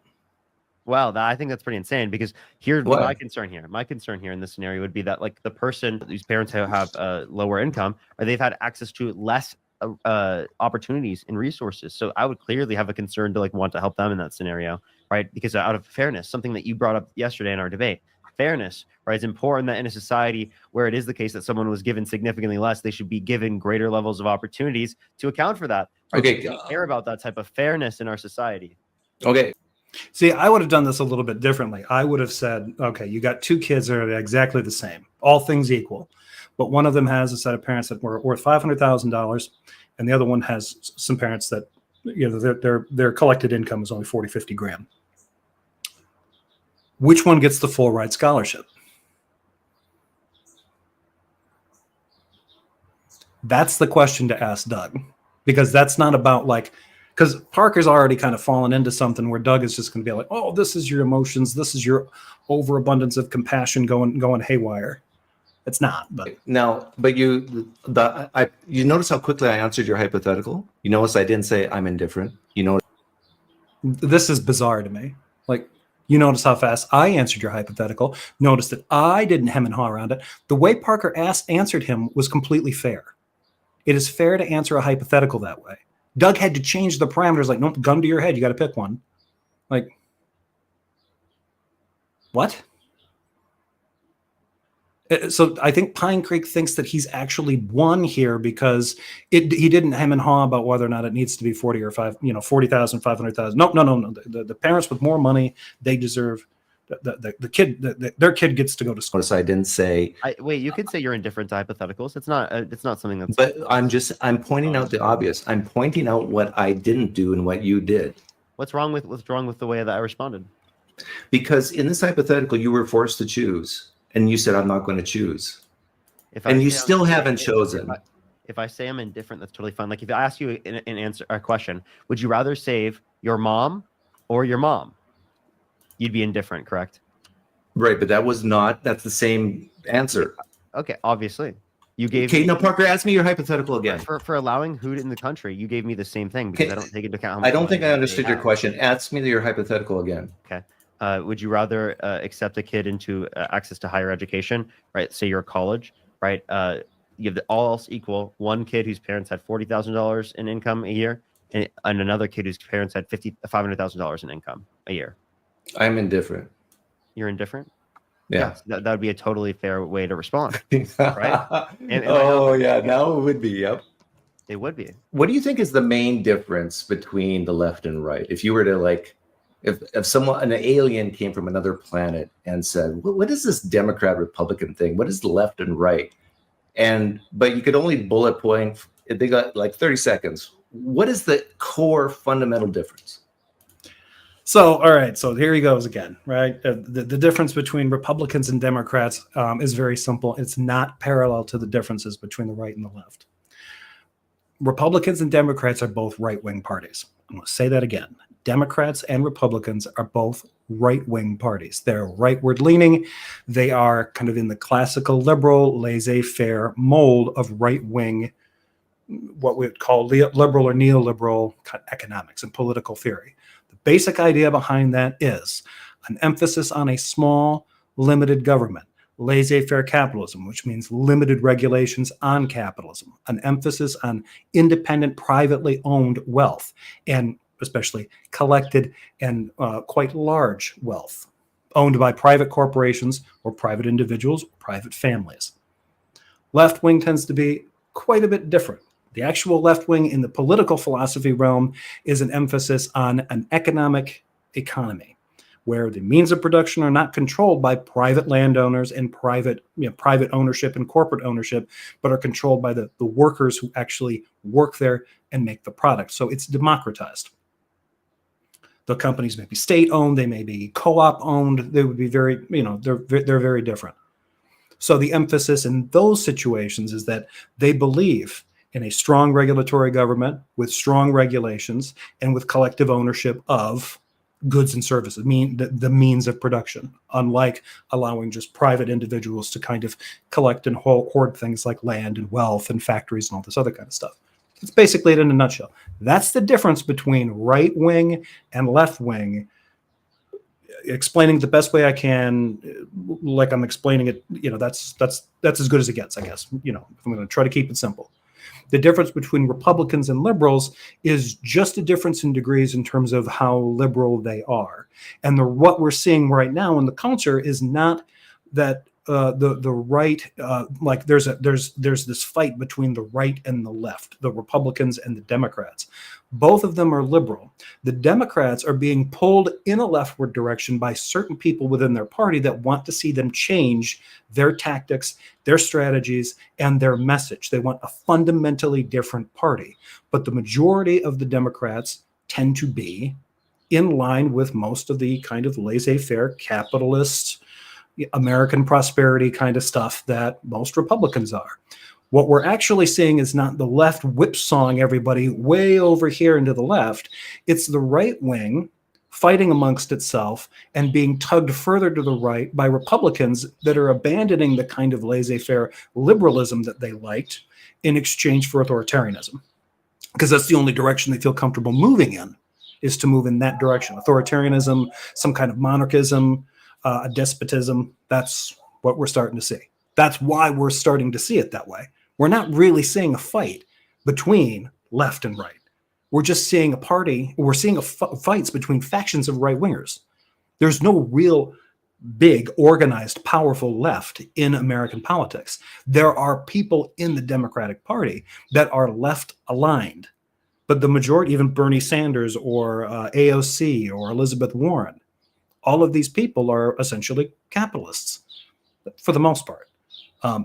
Wow, I think that's pretty insane because here's What? my concern here. My concern here in this scenario would be that like the person whose parents have lower income or they've had access to less opportunities and resources. So I would clearly have a concern to like want to help them in that scenario, right? Because out of fairness, something that you brought up yesterday in our debate, fairness, right? It's important that in a society where it is the case that someone was given significantly less, they should be given greater levels of opportunities to account for that. Right? Okay. We care about that type of fairness in our society. Okay. See, I would have done this a little bit differently. I would have said, okay, you got two kids that are exactly the same, all things equal, but one of them has a set of parents that were worth $500,000, and the other one has some parents that, you know, their collected income is only 40, 50 grand. Which one gets the full ride scholarship? That's the question to ask Doug, because that's not about like, because Parker's already kind of fallen into something where Doug is just going to be like, oh, this is your emotions. This is your overabundance of compassion going haywire. It's not. But Now, but you notice how quickly I answered your hypothetical? You notice I didn't say I'm indifferent. You know, this is bizarre to me. Like, you notice how fast I answered your hypothetical. Notice that I didn't hem and haw around it. The way Parker answered him was completely fair. It is fair to answer a hypothetical that way. Doug had to change the parameters, like, nope, gun to your head, you got to pick one. Like, what? So I think PineCreek thinks that he's actually won here because he didn't hem and haw about whether or not it needs to be 40 or 40,000, 500,000. No. The parents with more money, they deserve the kid. Their kid gets to go to school. notice I didn't say. Wait, you could say you're indifferent to hypotheticals. It's not something that's. But I'm pointing out the obvious. I'm pointing out what I didn't do and what you did. What's wrong with the way that I responded? Because in this hypothetical, you were forced to choose. And you said, I'm not going to choose. And you still haven't chosen. If I say I'm indifferent, that's totally fine. Like if I ask you a question, would you rather save your mom or your mom? You'd be indifferent, correct? Right, but that's the same answer. Okay, obviously. You gave Okay, now Parker, ask me your hypothetical again. For allowing who in the country, you gave me the same thing because I don't take into account how much I don't think I money understood they your have. question. Ask me your hypothetical again. Okay. Would you rather accept a kid into access to higher education, right? Say you're a college, right? You have all else equal, one kid whose parents had $40,000 in income a year, and another kid whose parents had $500,000 in income a year. I'm indifferent. You're indifferent? Yeah. That would be a totally fair way to respond. Right? And Oh, yeah. Now it would be. Yep. It would be. What do you think is the main difference between the left and right? If you were to like, if an alien came from another planet and said, what is this Democrat Republican thing? What is the left and right? But you could only bullet point, they got like 30 seconds. What is the core fundamental difference? So, all right. So here he goes again, right? The difference between Republicans and Democrats is very simple. It's not parallel to the differences between the right and the left. Republicans and Democrats are both right-wing parties. I'm going to say that again. Democrats and Republicans are both right-wing parties. They're rightward leaning. They are kind of in the classical liberal, laissez-faire mold of right-wing, what we would call liberal or neoliberal economics and political theory. The basic idea behind that is an emphasis on a small, limited government. Laissez-faire capitalism, which means limited regulations on capitalism, an emphasis on independent, privately owned wealth, and especially collected and quite large wealth owned by private corporations or private individuals, or private families. Left wing tends to be quite a bit different. The actual left wing in the political philosophy realm is an emphasis on an economic economy where the means of production are not controlled by private landowners and private ownership and corporate ownership, but are controlled by the workers who actually work there and make the product. So it's democratized. The companies may be state-owned, they may be co-op owned, they would be very, they're very different. So the emphasis in those situations is that they believe in a strong regulatory government with strong regulations and with collective ownership of goods and services, the means of production, unlike allowing just private individuals to kind of collect and hoard things like land and wealth and factories and all this other kind of stuff. It's basically it in a nutshell. That's the difference between right wing and left wing. Explaining the best way I can, like I'm explaining it, that's as good as it gets, I guess. If I'm going to try to keep it simple. The difference between Republicans and liberals is just a difference in degrees in terms of how liberal they are. And what we're seeing right now in the culture is not that the right, like there's this fight between the right and the left, the Republicans and the Democrats. Both of them are liberal. The Democrats are being pulled in a leftward direction by certain people within their party that want to see them change their tactics, their strategies, and their message. They want a fundamentally different party. But the majority of the Democrats tend to be in line with most of the kind of laissez-faire capitalist American prosperity kind of stuff that most Republicans are. What we're actually seeing is not the left whipsawing everybody way over here into the left. It's the right wing fighting amongst itself and being tugged further to the right by Republicans that are abandoning the kind of laissez-faire liberalism that they liked in exchange for authoritarianism. Because that's the only direction they feel comfortable moving in, is to move in that direction. Authoritarianism, some kind of monarchism, a despotism, that's what we're starting to see. That's why we're starting to see it that way. We're not really seeing a fight between left and right. We're just seeing fights between factions of right-wingers. There's no real big, organized, powerful left in American politics. There are people in the Democratic Party that are left-aligned, but the majority, even Bernie Sanders or AOC or Elizabeth Warren, all of these people are essentially capitalists for the most part.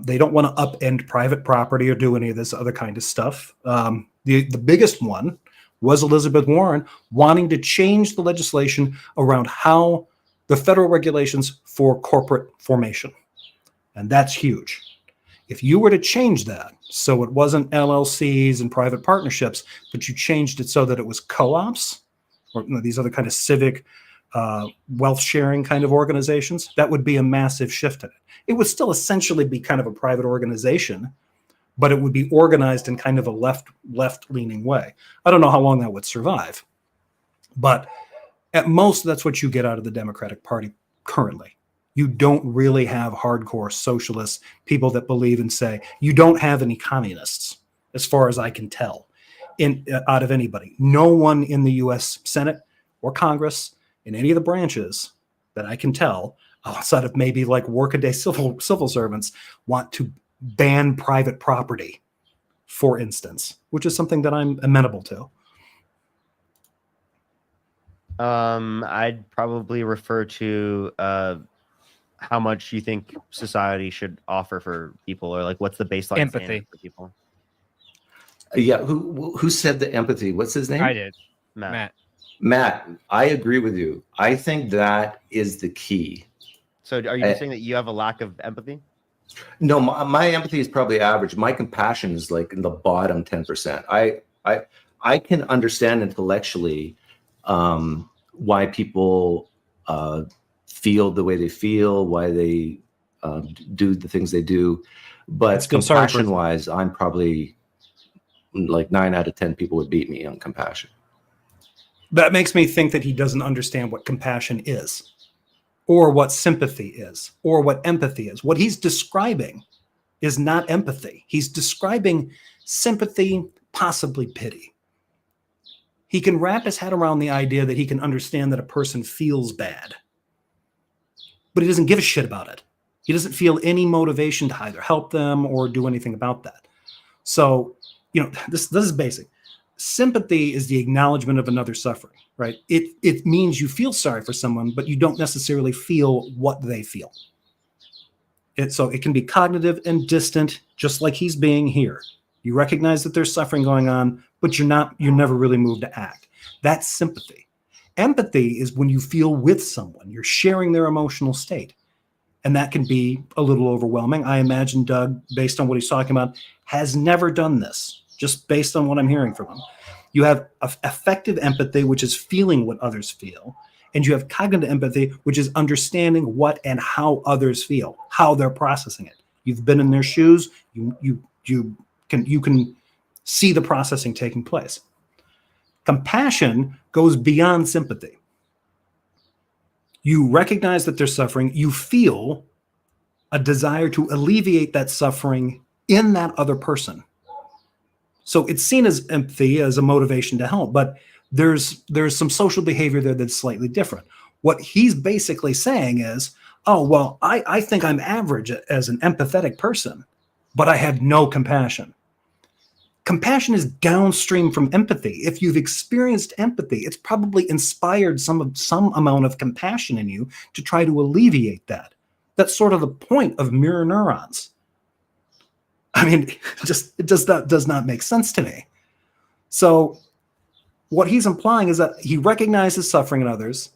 They don't want to upend private property or do any of this other kind of stuff. The biggest one was Elizabeth Warren wanting to change the legislation around how the federal regulations for corporate formation. And that's huge. If you were to change that so it wasn't LLCs and private partnerships, but you changed it so that it was co-ops or these other kind of civic wealth sharing kind of organizations, that would be a massive shift in it. It would still essentially be kind of a private organization, but it would be organized in kind of a left-leaning way. I don't know how long that would survive, but at most, that's what you get out of the Democratic Party currently. You don't really have hardcore socialists, people that believe and say, you don't have any communists, as far as I can tell, out of anybody. No one in the U.S. Senate or Congress, in any of the branches that I can tell, outside of maybe like workaday civil servants, want to ban private property, for instance, which is something that I'm amenable to. I'd probably refer to how much you think society should offer for people, or like what's the baseline Empathy standard for people. Yeah, who said the empathy? What's his name? I did. Matt. Matt, I agree with you. I think that is the key. So are you just saying that you have a lack of empathy? No, my empathy is probably average. My compassion is like in the bottom 10%. I can understand intellectually why people feel the way they feel, why they do the things they do. But compassion-wise, I'm probably like 9 out of 10 people would beat me on compassion. That makes me think that he doesn't understand what compassion is, or what sympathy is, or what empathy is. What he's describing is not empathy. He's describing sympathy, possibly pity. He can wrap his head around the idea that he can understand that a person feels bad, but he doesn't give a shit about it. He doesn't feel any motivation to either help them or do anything about that. So, this is basic. Sympathy is the acknowledgement of another suffering, right? It means you feel sorry for someone, but you don't necessarily feel what they feel. So it can be cognitive and distant, just like he's being here. You recognize that there's suffering going on, but you're never really moved to act. That's sympathy. Empathy is when you feel with someone, you're sharing their emotional state. And that can be a little overwhelming. I imagine Doug, based on what he's talking about, has never done this, just based on what I'm hearing from him. You have affective empathy, which is feeling what others feel. And you have cognitive empathy, which is understanding what and how others feel, how they're processing it. You've been in their shoes. You can see the processing taking place. Compassion goes beyond sympathy. You recognize that they're suffering. You feel a desire to alleviate that suffering in that other person. So it's seen as empathy, as a motivation to help, but there's some social behavior there that's slightly different. What he's basically saying is, oh, well, I think I'm average as an empathetic person, but I have no compassion. Compassion is downstream from empathy. If you've experienced empathy, it's probably inspired some amount of compassion in you to try to alleviate that. That's sort of the point of mirror neurons. I mean, it does not make sense to me. So what he's implying is that he recognizes suffering in others.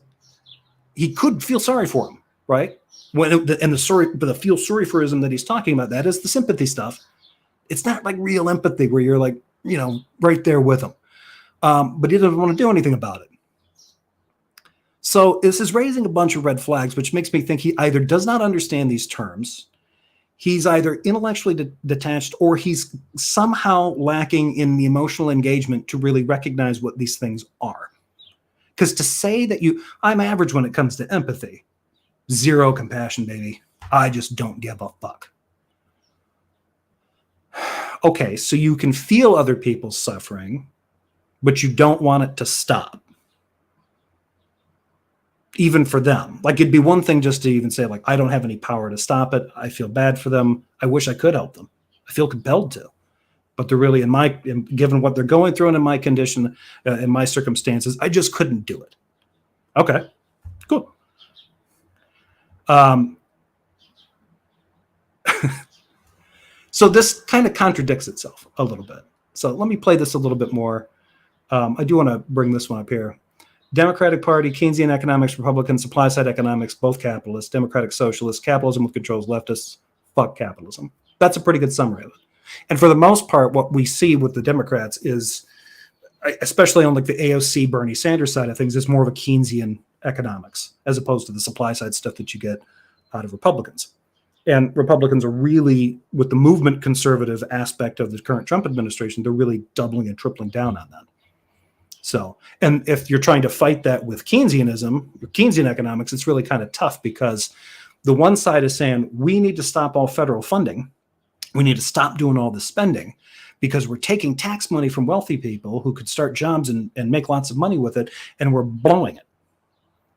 He could feel sorry for him, right? But the feel sorry forism that he's talking about, that is the sympathy stuff. It's not like real empathy where you're like, right there with him. But he doesn't want to do anything about it. So this is raising a bunch of red flags, which makes me think he either does not understand these terms, he's either intellectually detached, or he's somehow lacking in the emotional engagement to really recognize what these things are. Because to say that I'm average when it comes to empathy, zero compassion, baby. I just don't give a fuck. Okay, so you can feel other people's suffering, but you don't want it to stop. Even for them. Like, it'd be one thing just to even say, like, I don't have any power to stop it. I feel bad for them. I wish I could help them. I feel compelled to. But they're really, given what they're going through and in my condition, in my circumstances, I just couldn't do it. Okay, cool. So this kind of contradicts itself a little bit. So let me play this a little bit more. I do want to bring this one up here. Democratic Party, Keynesian economics, Republican, supply side economics, both capitalists, Democratic socialists, capitalism with controls leftists, fuck capitalism. That's a pretty good summary of it. And for the most part, what we see with the Democrats is, especially on like the AOC Bernie Sanders side of things, is more of a Keynesian economics as opposed to the supply side stuff that you get out of Republicans. And Republicans are really, with the movement conservative aspect of the current Trump administration, they're really doubling and tripling down on that. So, and if you're trying to fight that with Keynesianism, Keynesian economics, it's really kind of tough, because the one side is saying we need to stop all federal funding. We need to stop doing all this spending because we're taking tax money from wealthy people who could start jobs and make lots of money with it, and we're blowing it.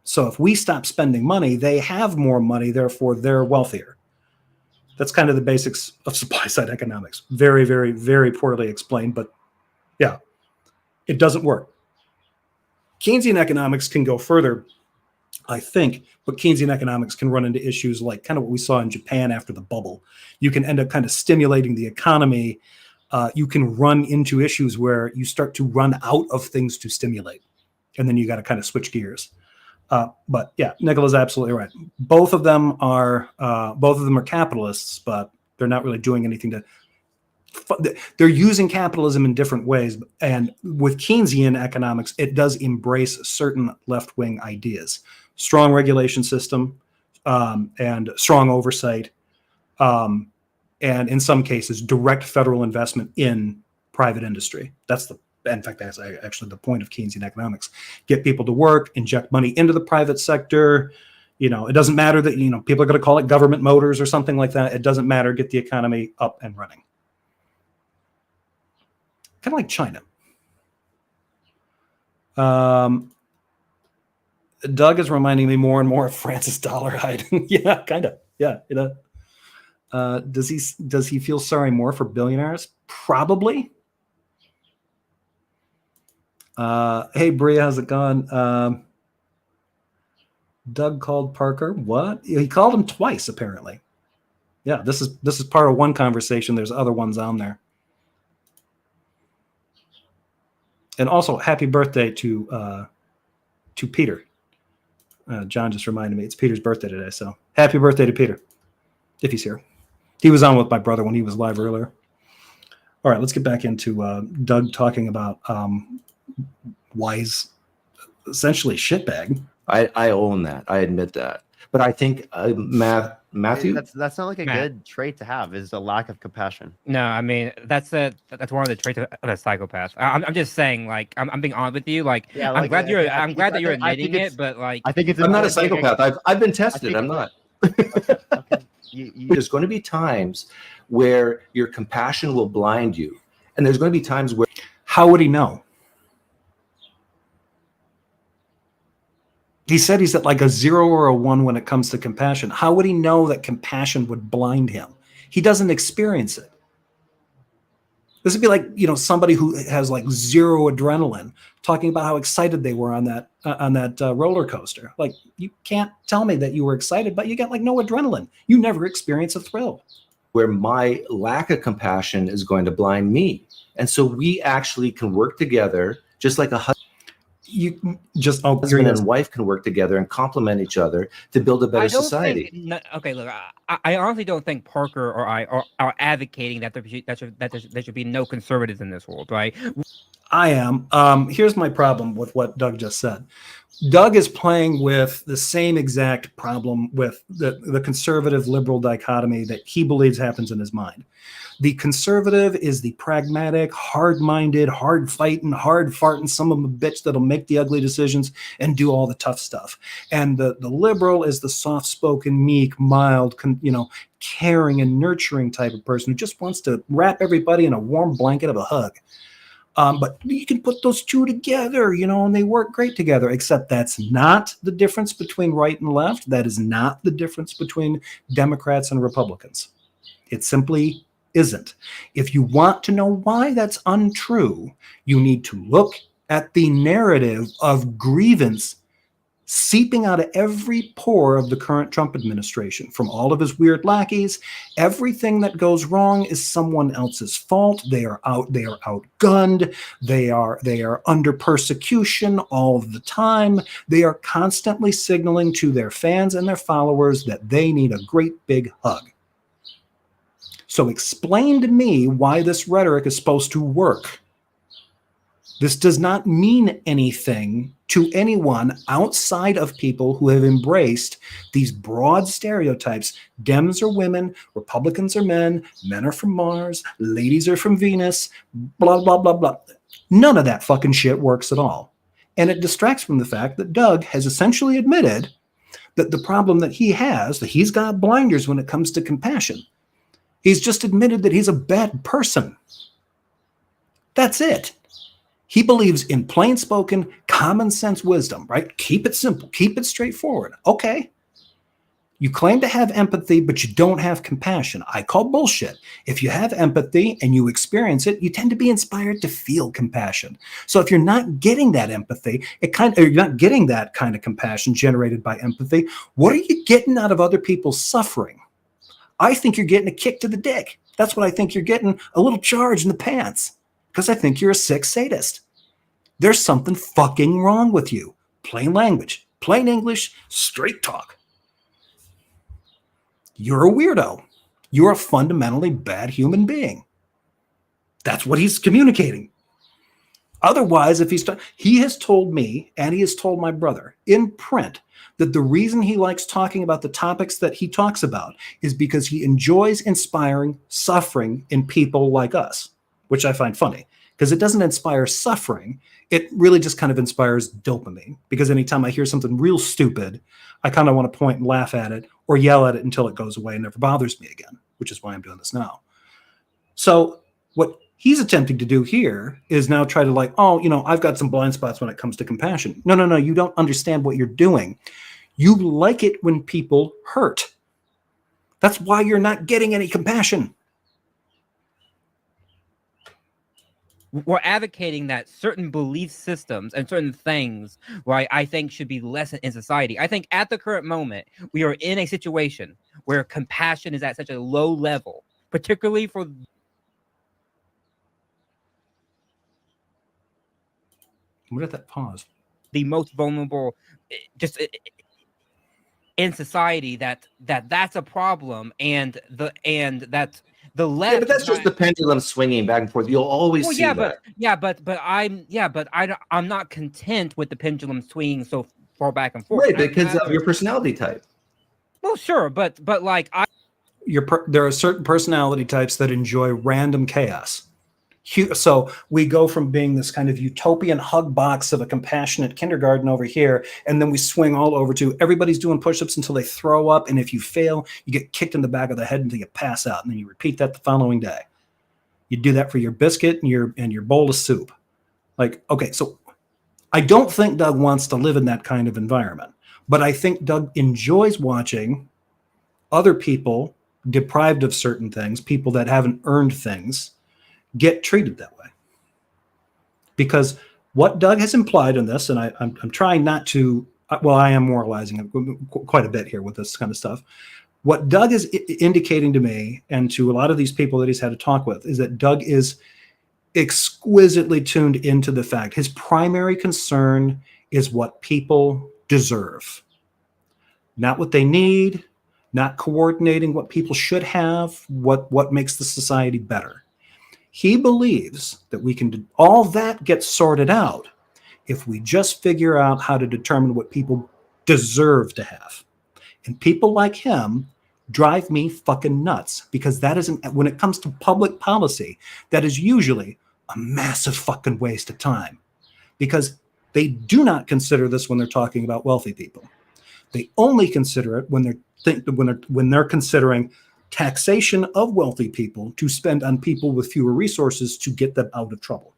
So if we stop spending money, they have more money, therefore they're wealthier. That's kind of the basics of supply side economics. Very, very, very poorly explained, but yeah, it doesn't work. Keynesian economics can go further, I think, but Keynesian economics can run into issues like kind of what we saw in Japan after the bubble. You can end up kind of stimulating the economy. You can run into issues where you start to run out of things to stimulate, and then you got to kind of switch gears. But yeah, Nicola's absolutely right. Both of them are capitalists, but they're not really doing anything to. They're using capitalism in different ways, and with Keynesian economics, it does embrace certain left-wing ideas: strong regulation system, and strong oversight, and in some cases, direct federal investment in private industry. In fact, that's actually the point of Keynesian economics. Get people to work, inject money into the private sector. It doesn't matter that, people are going to call it government motors or something like that. It doesn't matter. Get the economy up and running. Kind of like China. Doug is reminding me more and more of Francis Dollarhide. Yeah, kind of. Yeah. Does he feel sorry more for billionaires? Probably. Hey, Bria, how's it going? Doug called Parker. What? He called him twice, apparently. Yeah, this is part of one conversation. There's other ones on there. And also, happy birthday to Peter. John just reminded me it's Peter's birthday today, so happy birthday to Peter, if he's here. He was on with my brother when he was live earlier. All right, let's get back into Doug talking about why he's essentially shitbag. I own that. I admit that. But I think Matthew? That's not like a Matt. good trait to have. Is a lack of compassion. No, I mean that's one of the traits of a psychopath. I'm just saying, like, I'm being honest with you. Like, Yeah, I'm like, glad you're okay, I'm glad that you're I think admitting it's- it, but like, I think it's. I'm not a important- psychopath. I've been tested. think- I'm not. Okay. There's going to be times where your compassion will blind you, and there's going to be times where How would he know? He said he's at like a 0 or a 1 when it comes to compassion. How would he know that compassion would blind him? He doesn't experience it. This would be like, somebody who has like 0 adrenaline talking about how excited they were on that roller coaster. Like, you can't tell me that you were excited, but you got like no adrenaline. You never experience a thrill. where my lack of compassion is going to blind me. And so we actually can work together, just like a You just husband and wife can work together and complement each other to build a better society. Okay, look, I honestly don't think Parker or I are advocating that there should be no conservatives in this world, right? I am. Here's my problem with what Doug just said. Doug is playing with the same exact problem with the conservative liberal dichotomy that he believes happens in his mind. The conservative is the pragmatic, hard-minded, hard-fighting, hard-farting, some of them a bitch that'll make the ugly decisions and do all the tough stuff. And the liberal is the soft-spoken, meek, mild, caring and nurturing type of person who just wants to wrap everybody in a warm blanket of a hug. But you can put those two together, and they work great together, except that's not the difference between right and left. That is not the difference between Democrats and Republicans. It simply isn't. If you want to know why that's untrue, you need to look at the narrative of grievance seeping out of every pore of the current Trump administration, from all of his weird lackeys. Everything that goes wrong is someone else's fault. They are outgunned. They are under persecution all the time. They are constantly signaling to their fans and their followers that they need a great big hug. So explain to me why this rhetoric is supposed to work. This does not mean anything to anyone outside of people who have embraced these broad stereotypes. Dems are women, Republicans are men are from Mars, ladies are from Venus, blah, blah, blah, blah. None of that fucking shit works at all. And it distracts from the fact that Doug has essentially admitted that the problem that he has, that he's got blinders when it comes to compassion. He's just admitted that he's a bad person. That's it. He believes in plain spoken, common sense wisdom, right? Keep it simple, keep it straightforward. Okay. You claim to have empathy, but you don't have compassion. I call bullshit. If you have empathy and you experience it, you tend to be inspired to feel compassion. So if you're not getting that empathy, you're not getting that kind of compassion generated by empathy, what are you getting out of other people's suffering? I think you're getting a kick to the dick. That's what I think you're getting, a little charge in the pants, because I think you're a sick sadist. There's something fucking wrong with you. Plain language, plain English, straight talk. You're a weirdo. You're a fundamentally bad human being. That's what he's communicating. Otherwise, he has told me, and he has told my brother in print, that the reason he likes talking about the topics that he talks about is because he enjoys inspiring suffering in people like us, which I find funny, because it doesn't inspire suffering. It really just kind of inspires dopamine, because anytime I hear something real stupid, I kind of want to point and laugh at it or yell at it until it goes away and never bothers me again, which is why I'm doing this now. So what he's attempting to do here is now try to I've got some blind spots when it comes to compassion. No, you don't understand what you're doing. You like it when people hurt. That's why you're not getting any compassion. We're advocating that certain belief systems and certain things, right, I think should be lessened in society. I think at the current moment, we are in a situation where compassion is at such a low level, particularly for What did that pause? The most vulnerable, just in society, that's a problem, and that the left. Yeah, but that's just the pendulum swinging back and forth. You'll always see that. I'm not content with the pendulum swinging so far back and forth. Right, because of your personality type. Well, sure, but like There are certain personality types that enjoy random chaos. So we go from being this kind of utopian hug box of a compassionate kindergarten over here, and then we swing all over to everybody's doing push-ups until they throw up, and if you fail, you get kicked in the back of the head until you pass out, and then you repeat that the following day. You do that for your biscuit and your bowl of soup. Like, okay, so I don't think Doug wants to live in that kind of environment, but I think Doug enjoys watching other people deprived of certain things, people that haven't earned things, get treated that way. Because what Doug has implied in this, and I'm trying not to, well, I am moralizing quite a bit here with this kind of stuff. What Doug is indicating to me and to a lot of these people that he's had to talk with is that Doug is exquisitely tuned into the fact his primary concern is what people deserve, not what they need, not coordinating what people should have, what makes the society better. He believes that we can all that gets sorted out if we just figure out how to determine what people deserve to have. And people like him drive me fucking nuts, because that isn't, when it comes to public policy, that is usually a massive fucking waste of time, because they do not consider this when they're talking about wealthy people. They only consider it when they're considering taxation of wealthy people to spend on people with fewer resources to get them out of trouble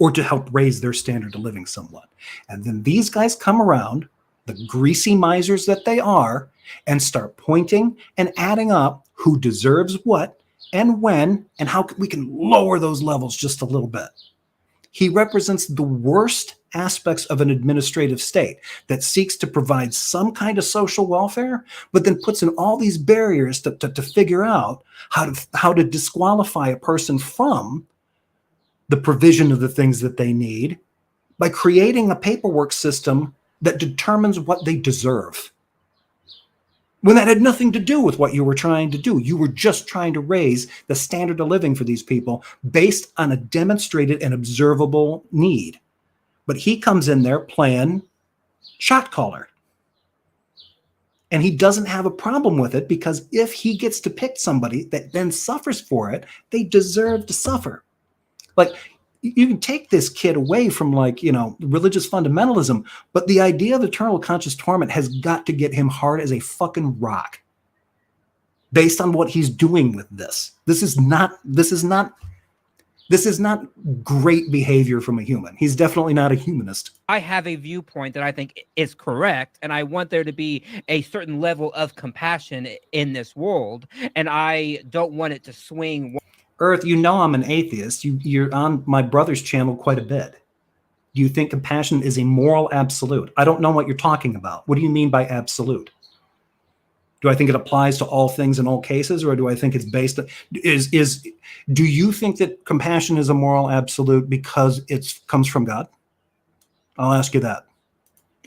or to help raise their standard of living somewhat. And then these guys come around, the greasy misers that they are, and start pointing and adding up who deserves what and when and how we can lower those levels just a little bit. He represents the worst aspects of an administrative state that seeks to provide some kind of social welfare, but then puts in all these barriers to figure out how to disqualify a person from the provision of the things that they need by creating a paperwork system that determines what they deserve, when that had nothing to do with what you were trying to do. You were just trying to raise the standard of living for these people based on a demonstrated and observable need. But he comes in there playing shot caller. And he doesn't have a problem with it, because if he gets to pick somebody that then suffers for it, they deserve to suffer. Like, you can take this kid away from, like, religious fundamentalism, but the idea of eternal conscious torment has got to get him hard as a fucking rock based on what he's doing with this. This is not great behavior from a human. He's definitely not a humanist. I have a viewpoint that I think is correct, and I want there to be a certain level of compassion in this world, and I don't want it to swing. Earth, I'm an atheist. You're on my brother's channel quite a bit. Do you think compassion is a moral absolute? I don't know what you're talking about. What do you mean by absolute? Do I think it applies to all things in all cases, or do I think it's based on, do you think that compassion is a moral absolute because it comes from God? I'll ask you that.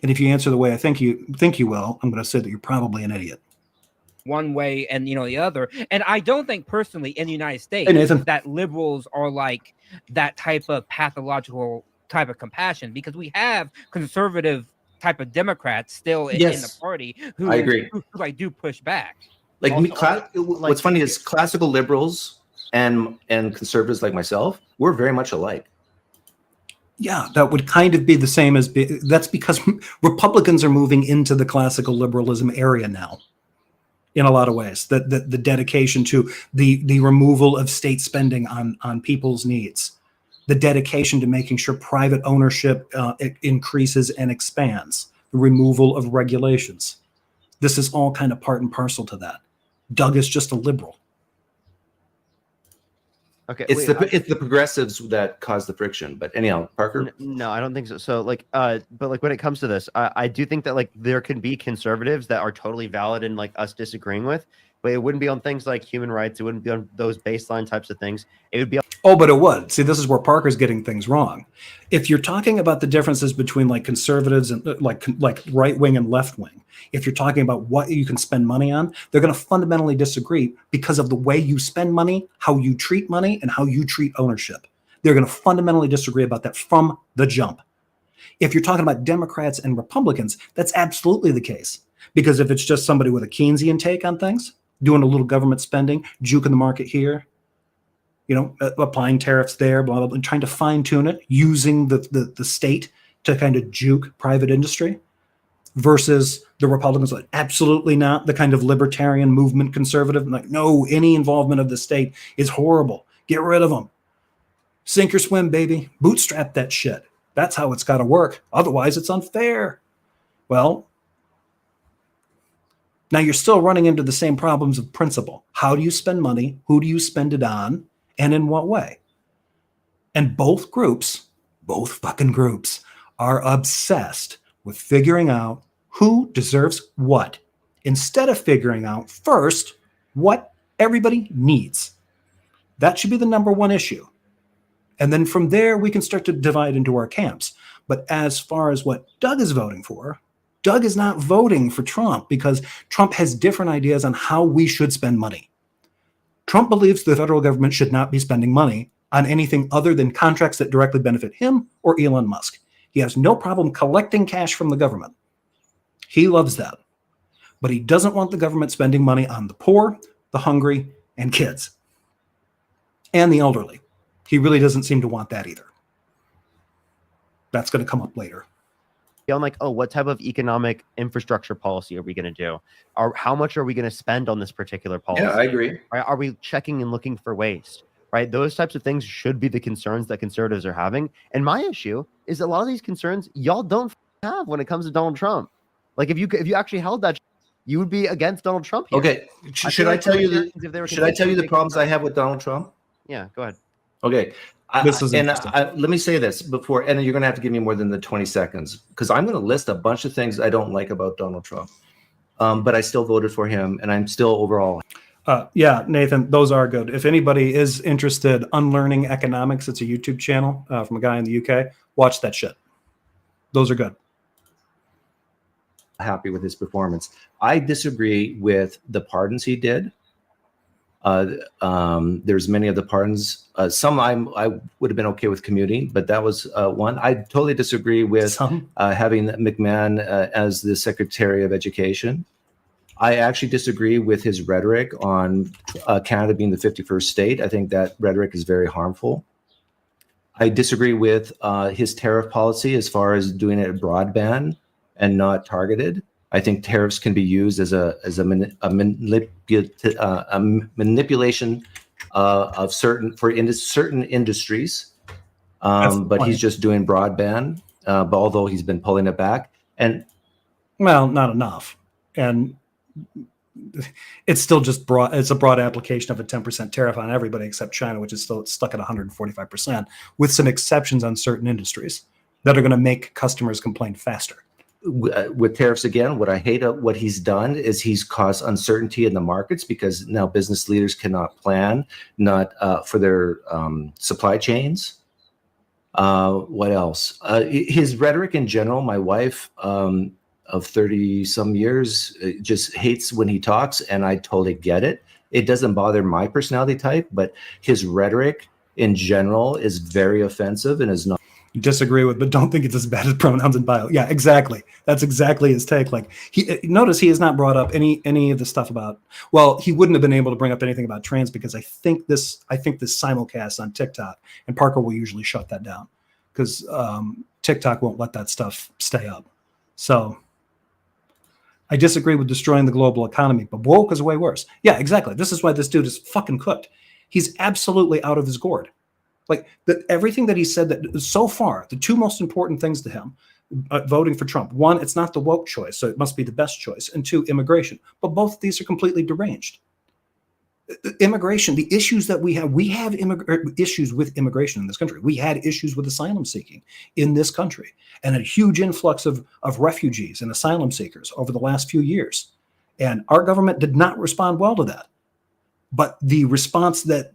And if you answer the way I think you will, I'm going to say that you're probably an idiot. One way and the other. And I don't think personally in the United States that liberals are like that type of pathological type of compassion, because we have conservative type of Democrats still in the party who I agree. Who do push back. Like, what's funny is classical liberals and conservatives like myself, we're very much alike. Yeah, that would kind of be the same as that's because Republicans are moving into the classical liberalism area now. In a lot of ways, the dedication to the removal of state spending on people's needs, the dedication to making sure private ownership increases and expands, the removal of regulations. This is all kind of part and parcel to that. Doug is just a liberal. Okay, it's the progressives that cause the friction. But anyhow, Parker. No, I don't think so. So but when it comes to this, I do think that there can be conservatives that are totally valid in us disagreeing with, but it wouldn't be on things like human rights. It wouldn't be on those baseline types of things. It would be. Oh, but it would. See, this is where Parker's getting things wrong. If you're talking about the differences between conservatives and like right wing and left wing, if you're talking about what you can spend money on, they're going to fundamentally disagree because of the way you spend money, how you treat money, and how you treat ownership. They're going to fundamentally disagree about that from the jump. If you're talking about Democrats and Republicans, that's absolutely the case. Because if it's just somebody with a Keynesian take on things, doing a little government spending, juking the market here, applying tariffs there, blah, blah, blah, and trying to fine tune it, using the state to kind of juke private industry, versus the Republicans like, absolutely not, the kind of libertarian movement conservative, like, no, any involvement of the state is horrible. Get rid of them. Sink or swim, baby. Bootstrap that shit. That's how it's got to work. Otherwise, it's unfair. Well, now you're still running into the same problems of principle. How do you spend money? Who do you spend it on? And in what way? And both fucking groups, are obsessed with figuring out who deserves what, instead of figuring out first what everybody needs. That should be the number one issue. And then from there, we can start to divide into our camps. But as far as what Doug is voting for, Doug is not voting for Trump because Trump has different ideas on how we should spend money. Trump believes the federal government should not be spending money on anything other than contracts that directly benefit him or Elon Musk. He has no problem collecting cash from the government. He loves that. But he doesn't want the government spending money on the poor, the hungry, and kids. And the elderly. He really doesn't seem to want that either. That's going to come up later. On like, oh, what type of economic infrastructure policy are we going to do? How much are we going to spend on this particular policy? Yeah, I agree. Are we checking and looking for waste? Right? Those types of things should be the concerns that conservatives are having. And my issue is a lot of these concerns y'all don't have when it comes to Donald Trump. Like if you actually held that, you would be against Donald Trump here. Okay. Should I tell you the problems I have with Donald Trump? Yeah, go ahead. Okay. Let me say this before, and you're going to have to give me more than the 20 seconds, because I'm going to list a bunch of things I don't like about Donald Trump. But I still voted for him, and I'm still overall. Yeah, Nathan, those are good. If anybody is interested, Unlearning Economics, it's a YouTube channel from a guy in the UK. Watch that shit. Those are good. Happy with his performance. I disagree with the pardons he did. There's many of the pardons. Some I would have been okay with commuting, but that was one. I totally disagree with having McMahon as the Secretary of Education. I actually disagree with his rhetoric on Canada being the 51st state. I think that rhetoric is very harmful. I disagree with his tariff policy as far as doing it broadband and not targeted. I think tariffs can be used as a manipulation of certain industries, but he's just doing broadband. But although he's been pulling it back, and well, not enough, and it's still just broad. It's a broad application of a 10% tariff on everybody except China, which is still stuck at 145%, with some exceptions on certain industries that are going to make customers complain faster. With tariffs again, what I hate what he's done is he's caused uncertainty in the markets because now business leaders cannot plan for their supply chains. What else? His rhetoric in general, my wife of 30 some years just hates when he talks, and I totally get it. It doesn't bother my personality type, but his rhetoric in general is very offensive and is not. Disagree with, but don't think it's as bad as pronouns and bio. Yeah, exactly. That's exactly his take. Like notice he has not brought up any of the stuff about. Well, he wouldn't have been able to bring up anything about trans because I think this simulcast on TikTok, and Parker will usually shut that down because TikTok won't let that stuff stay up. So I disagree with destroying the global economy, but woke is way worse. Yeah, exactly. This is why this dude is fucking cooked. He's absolutely out of his gourd. Like everything that he said that so far, the two most important things to him, voting for Trump. One, it's not the woke choice, so it must be the best choice. And two, immigration. But both of these are completely deranged. Immigration, the issues that we have issues with immigration in this country. We had issues with asylum seeking in this country and a huge influx of refugees and asylum seekers over the last few years. And our government did not respond well to that. But the response that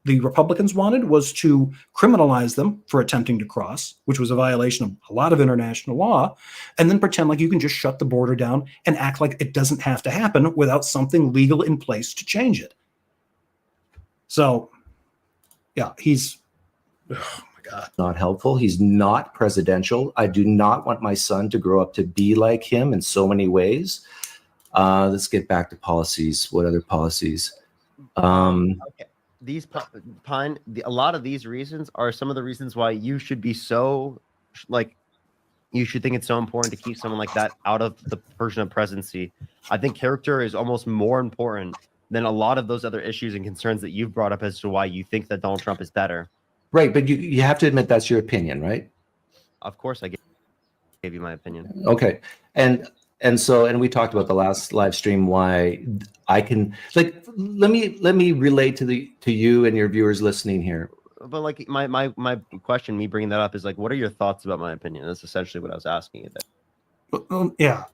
the Republicans wanted was to criminalize them for attempting to cross, which was a violation of a lot of international law, and then pretend like you can just shut the border down and act like it doesn't have to happen without something legal in place to change it. So, yeah, oh my Not helpful. He's not presidential. I do not want my son to grow up to be like him in so many ways. Let's get back to policies. What other policies? Okay. These a lot of these reasons are some of the reasons why you should be so like you should think it's so important to keep someone like that out of the version of presidency. I think character is almost more important than a lot of those other issues and concerns that you've brought up as to why you think that Donald Trump is better. Right, but you have to admit that's your opinion, right? Of course, I gave you my opinion. Okay, and we talked about the last live stream why I can like let me relate to you and your viewers listening here. But like my question, me bringing that up is like, what are your thoughts about my opinion? That's essentially what I was asking you. Yeah.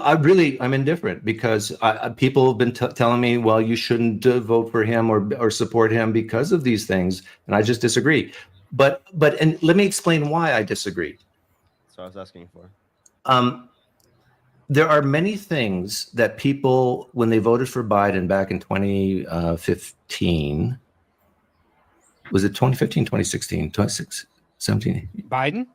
I'm indifferent because people have been telling me, well, you shouldn't vote for him or support him because of these things, and I just disagree. But and let me explain why I disagree. So I was asking for. There are many things that people, when they voted for Biden back in 2015, was it 2015, 2016, 2017? Biden?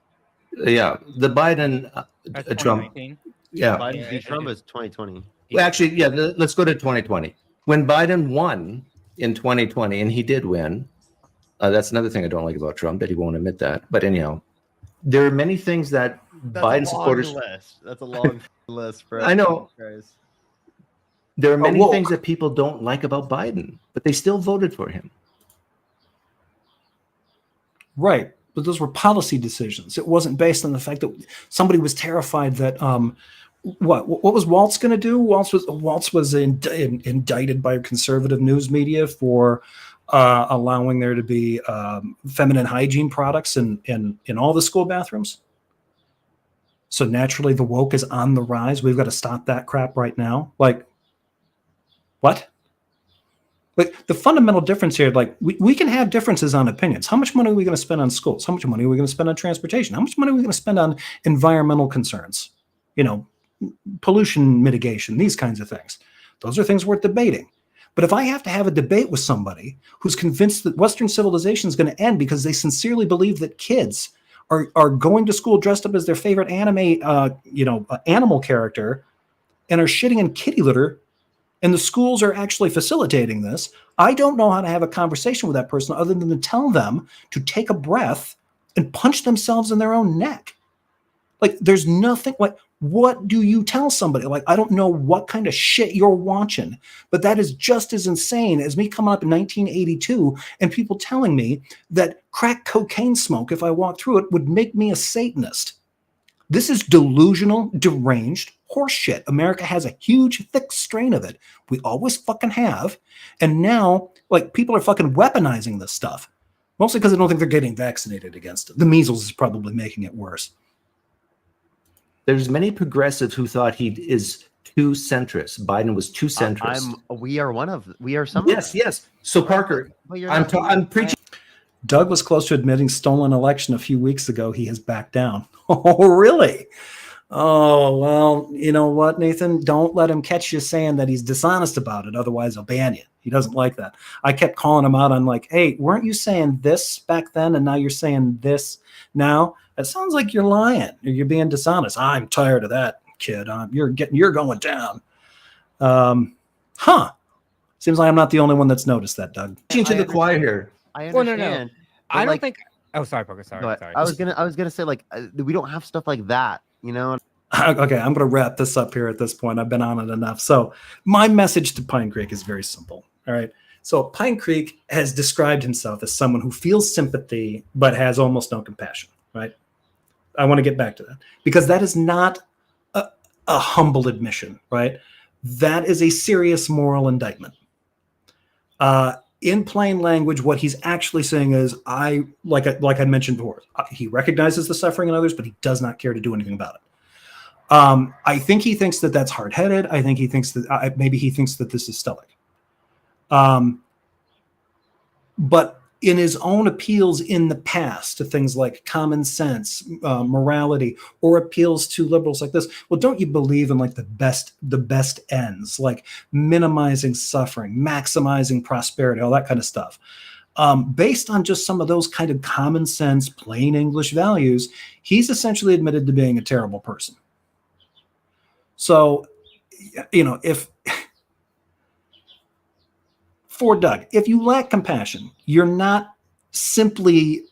Yeah, the Biden, That's Trump. 2019. Yeah. Biden v. Trump is 2020. Well, actually, yeah, let's go to 2020. When Biden won in 2020, and he did win, that's another thing I don't like about Trump, that he won't admit that. But anyhow, there are many things that Biden supporters. That's a long list. For I know. Guys. There are many things that people don't like about Biden, but they still voted for him. Right. But those were policy decisions. It wasn't based on the fact that somebody was terrified that what was Waltz going to do? Waltz was indicted by conservative news media for allowing there to be feminine hygiene products in all the school bathrooms. So naturally, the woke is on the rise. We've got to stop that crap right now. Like, what? Like the fundamental difference here, like we can have differences on opinions. How much money are we going to spend on schools? How much money are we going to spend on transportation? How much money are we going to spend on environmental concerns? You know, pollution mitigation, these kinds of things. Those are things worth debating. But if I have to have a debate with somebody who's convinced that Western civilization is going to end because they sincerely believe that kids are going to school dressed up as their favorite anime, animal character, and are shitting in kitty litter, and the schools are actually facilitating this, I don't know how to have a conversation with that person other than to tell them to take a breath and punch themselves in their own neck. Like, there's nothing, like, what do you tell somebody? Like, I don't know what kind of shit you're watching, but that is just as insane as me coming up in 1982 and people telling me that crack cocaine smoke, if I walked through it, would make me a Satanist. This is delusional, deranged horseshit. America has a huge, thick strain of it. We always fucking have. And now, like, people are fucking weaponizing this stuff. Mostly because I don't think they're getting vaccinated against it. The measles is probably making it worse. There's many progressives who thought he is too centrist. Biden was too centrist. We are some. Yes. So Parker, I'm preaching. Doug was close to admitting stolen election a few weeks ago. He has backed down. Oh, really? Oh, well, you know what, Nathan? Don't let him catch you saying that he's dishonest about it. Otherwise, he'll ban you. He doesn't like that. I kept calling him out on like, hey, weren't you saying this back then? And now you're saying this now? It sounds like you're lying or you're being dishonest. I'm tired of that, kid. You're going down. Seems like I'm not the only one that's noticed that, Doug. Into the choir here. I understand. No. I don't think. Oh, sorry, Parker. Sorry. I was gonna say like we don't have stuff like that, you know. Okay, I'm going to wrap this up here at this point. I've been on it enough. So my message to PineCreek is very simple. All right. So PineCreek has described himself as someone who feels sympathy but has almost no compassion. Right. I want to get back to that because that is not a humble admission. Right. That is a serious moral indictment. In plain language, what he's actually saying is, like I mentioned before, he recognizes the suffering in others, but he does not care to do anything about it. I think he thinks that that's hard-headed. I think he thinks that maybe he thinks that this is stoic. But in his own appeals in the past to things like common sense, morality, or appeals to liberals like this, well, don't you believe in like the best ends, like minimizing suffering, maximizing prosperity, all that kind of stuff? based on just some of those kind of common sense, plain English values, he's essentially admitted to being a terrible person. So, if for Doug, if you lack compassion, you're not simply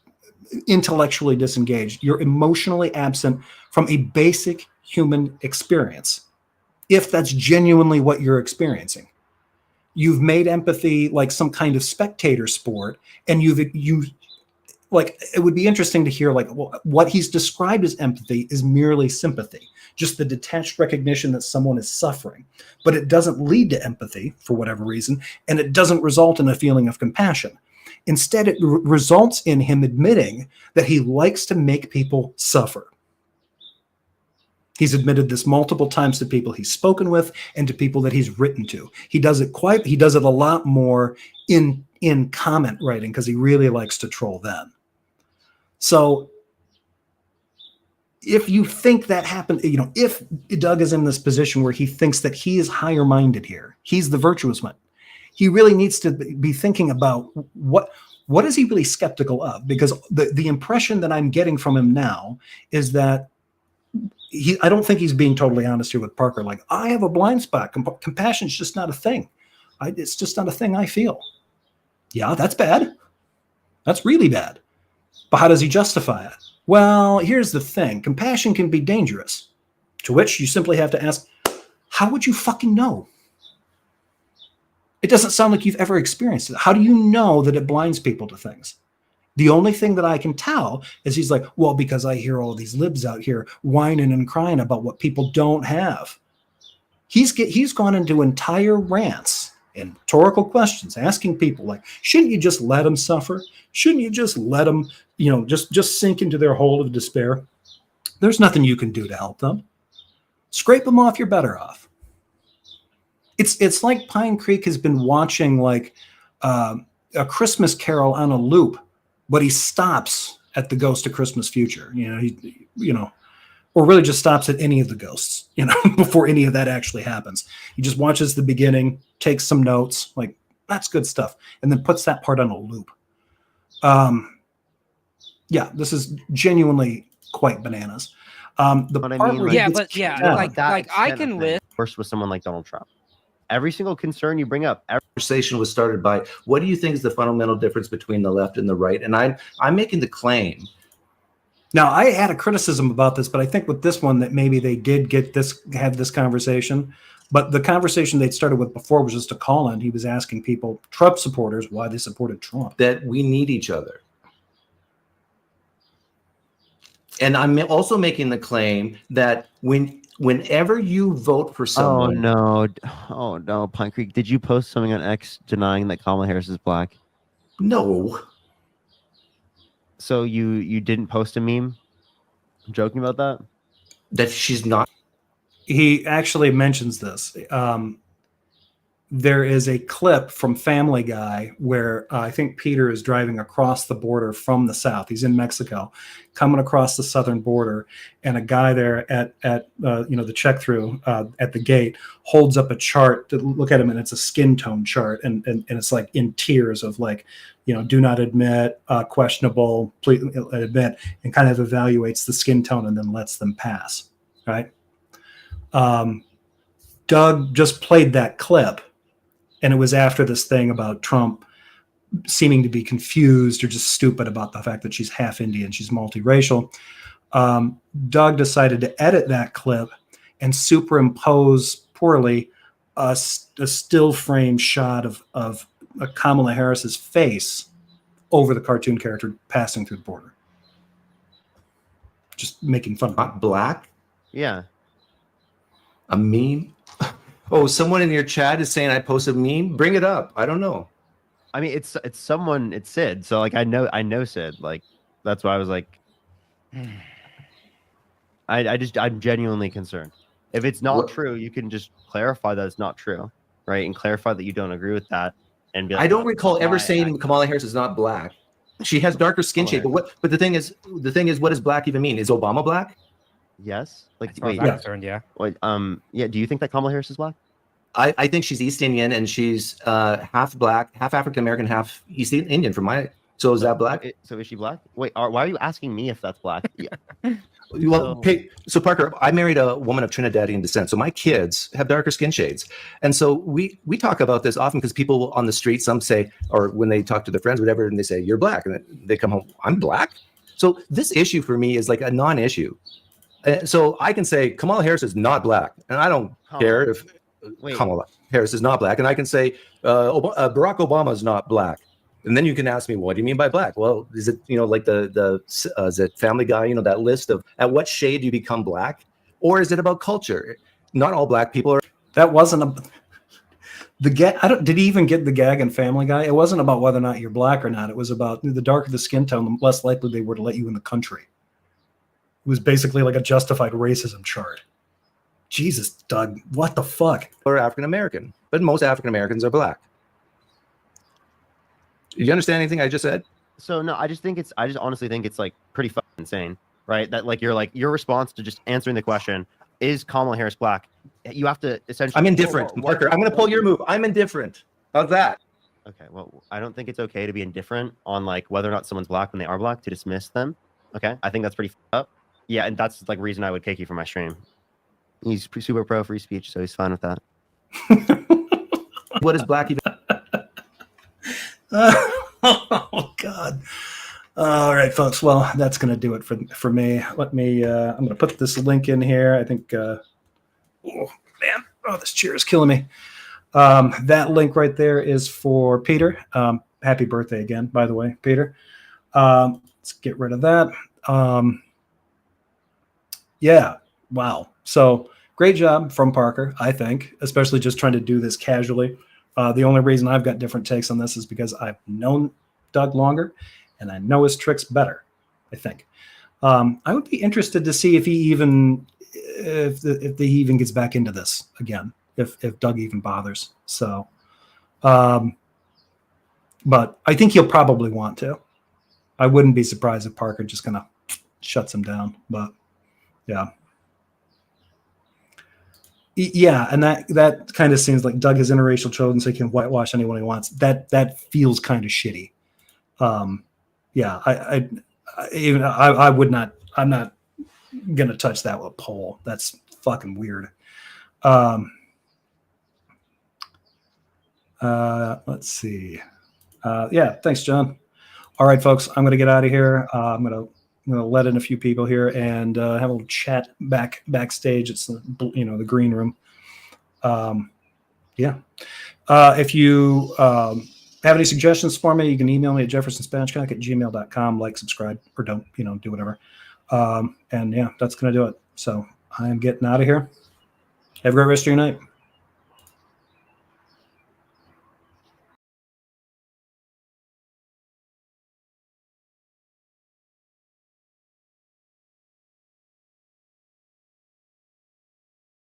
intellectually disengaged. You're emotionally absent from a basic human experience. If that's genuinely what you're experiencing, you've made empathy like some kind of spectator sport, and you like, it would be interesting to hear, like, what he's described as empathy is merely sympathy, just the detached recognition that someone is suffering, but it doesn't lead to empathy for whatever reason, and it doesn't result in a feeling of compassion. Instead, it results in him admitting that he likes to make people suffer. He's admitted this multiple times to people he's spoken with and to people that he's written to. He does it a lot more in comment writing, because he really likes to troll them. So if you think that happened, if Doug is in this position where he thinks that he is higher minded here, he's the virtuous one, he really needs to be thinking about what is he really skeptical of? Because the impression that I'm getting from him now is that I don't think he's being totally honest here with Parker. Like, I have a blind spot. Compassion is just not a thing. It's just not a thing I feel. Yeah, that's bad. That's really bad. But how does he justify it? Well, here's the thing. Compassion can be dangerous. To which you simply have to ask, how would you fucking know? It doesn't sound like you've ever experienced it. How do you know that it blinds people to things? The only thing that I can tell is he's like, well, because I hear all these libs out here whining and crying about what people don't have. He's gone into entire rants and rhetorical questions, asking people like, shouldn't you just let them suffer? Shouldn't you just let them, just sink into their hole of despair? There's nothing you can do to help them. Scrape them off, you're better off. It's like PineCreek has been watching like a Christmas Carol on a loop, but he stops at the Ghost of Christmas Future. Or really just stops at any of the ghosts, before any of that actually happens. He just watches the beginning, takes some notes, like, that's good stuff, and then puts that part on a loop. Yeah, this is genuinely quite bananas. I can list. First with someone like Donald Trump. Every single concern you bring up, Conversation was started by, what do you think is the fundamental difference between the left and the right? And I'm making the claim. Now, I had a criticism about this, but I think with this one that maybe they did have this conversation. But the conversation they'd started with before was just a call-in. He was asking people, Trump supporters, why they supported Trump. That we need each other. And I'm also making the claim that whenever you vote for someone. Oh no, PineCreek. Did you post something on X denying that Kamala Harris is black? No. So you didn't post a meme joking about that? That she's not. He actually mentions this. There is a clip from Family Guy where I think Peter is driving across the border from the south. He's in Mexico, coming across the southern border, and a guy there at the check through at the gate holds up a chart to look at him, and it's a skin tone chart, and it's like in tiers of like, do not admit, questionable, please admit, and kind of evaluates the skin tone and then lets them pass. Right. Doug just played that clip. And it was after this thing about Trump seeming to be confused or just stupid about the fact that she's half Indian, she's multiracial. Doug decided to edit that clip and superimpose poorly a still frame shot of Kamala Harris's face over the cartoon character passing through the border. Just making fun of it. Not black? Yeah. A meme? Oh, someone in your chat is saying I posted a meme. Bring it up. I don't know. I mean, it's someone. It's Sid. So like, I know Sid. Like, that's why I was like, I'm genuinely concerned. If it's not true, you can just clarify that it's not true, right? And clarify that you don't agree with that. And be like, I don't recall ever saying Kamala Harris is not black. She has darker skin shade. But the thing is, what does black even mean? Is Obama black? Yes. Like, As far as wait, I'm concerned, yeah. Wait, yeah. Do you think that Kamala Harris is black? I think she's East Indian, and she's half black, half African American, half East Indian. So is that black? So is she black? Wait, why are you asking me if that's black? Yeah. Well, okay. So Parker, I married a woman of Trinidadian descent, so my kids have darker skin shades, and so we talk about this often because people on the street, some say, or when they talk to their friends, whatever, and they say you're black, and they come home, I'm black. So this issue for me is like a non-issue. So I can say Kamala Harris is not black, and I don't care if Kamala Harris is not black, and I can say Barack Obama is not black. And then you can ask me, what do you mean by black? Well, is it, like is it Family Guy, that list of at what shade do you become black? Or is it about culture? Not all black people are. That wasn't the gag. Did he even get the gag in Family Guy? It wasn't about whether or not you're black or not. It was about the darker the skin tone, the less likely they were to let you in the country. It was basically like a justified racism chart. Jesus, Doug, what the fuck? Or African American, but most African Americans are black. You understand anything I just said? So no, I just honestly think it's like pretty fucking insane, right? That your response to just answering the question, is Kamala Harris black? You have to essentially. I'm indifferent, Parker. I'm going to pull your move. I'm indifferent. How's that? Okay, well, I don't think it's okay to be indifferent on like whether or not someone's black when they are black, to dismiss them. Okay, I think that's pretty up. Yeah, and that's like reason I would kick you from my stream. He's super pro free speech, so he's fine with that. What is black even? Oh God! All right, folks. Well, that's going to do it for me. Let me. I'm going to put this link in here. I think. Oh man! Oh, this chair is killing me. That link right there is for Peter. Happy birthday again, by the way, Peter. Let's get rid of that. Yeah. Wow. So great job from Parker, I think, especially just trying to do this casually. The only reason I've got different takes on this is because I've known Doug longer and I know his tricks better, I think. I would be interested to see if he even gets back into this again, if Doug even bothers. So, but I think he'll probably want to. I wouldn't be surprised if Parker just kind of shuts him down, but yeah. Yeah, and that kind of seems like Doug has interracial children, so he can whitewash anyone he wants. That feels kind of shitty. Yeah, I would not. I'm not gonna touch that with a pole. That's fucking weird. Let's see. Yeah, thanks, John. All right, folks, I'm gonna get out of here. I'm gonna let in a few people here and have a little chat backstage. It's the green room. Yeah. If you have any suggestions for me, you can email me at jeffersonspanishcock@gmail.com. Like, subscribe, or don't, do whatever. And yeah, that's gonna do it. So I am getting out of here. Have a great rest of your night.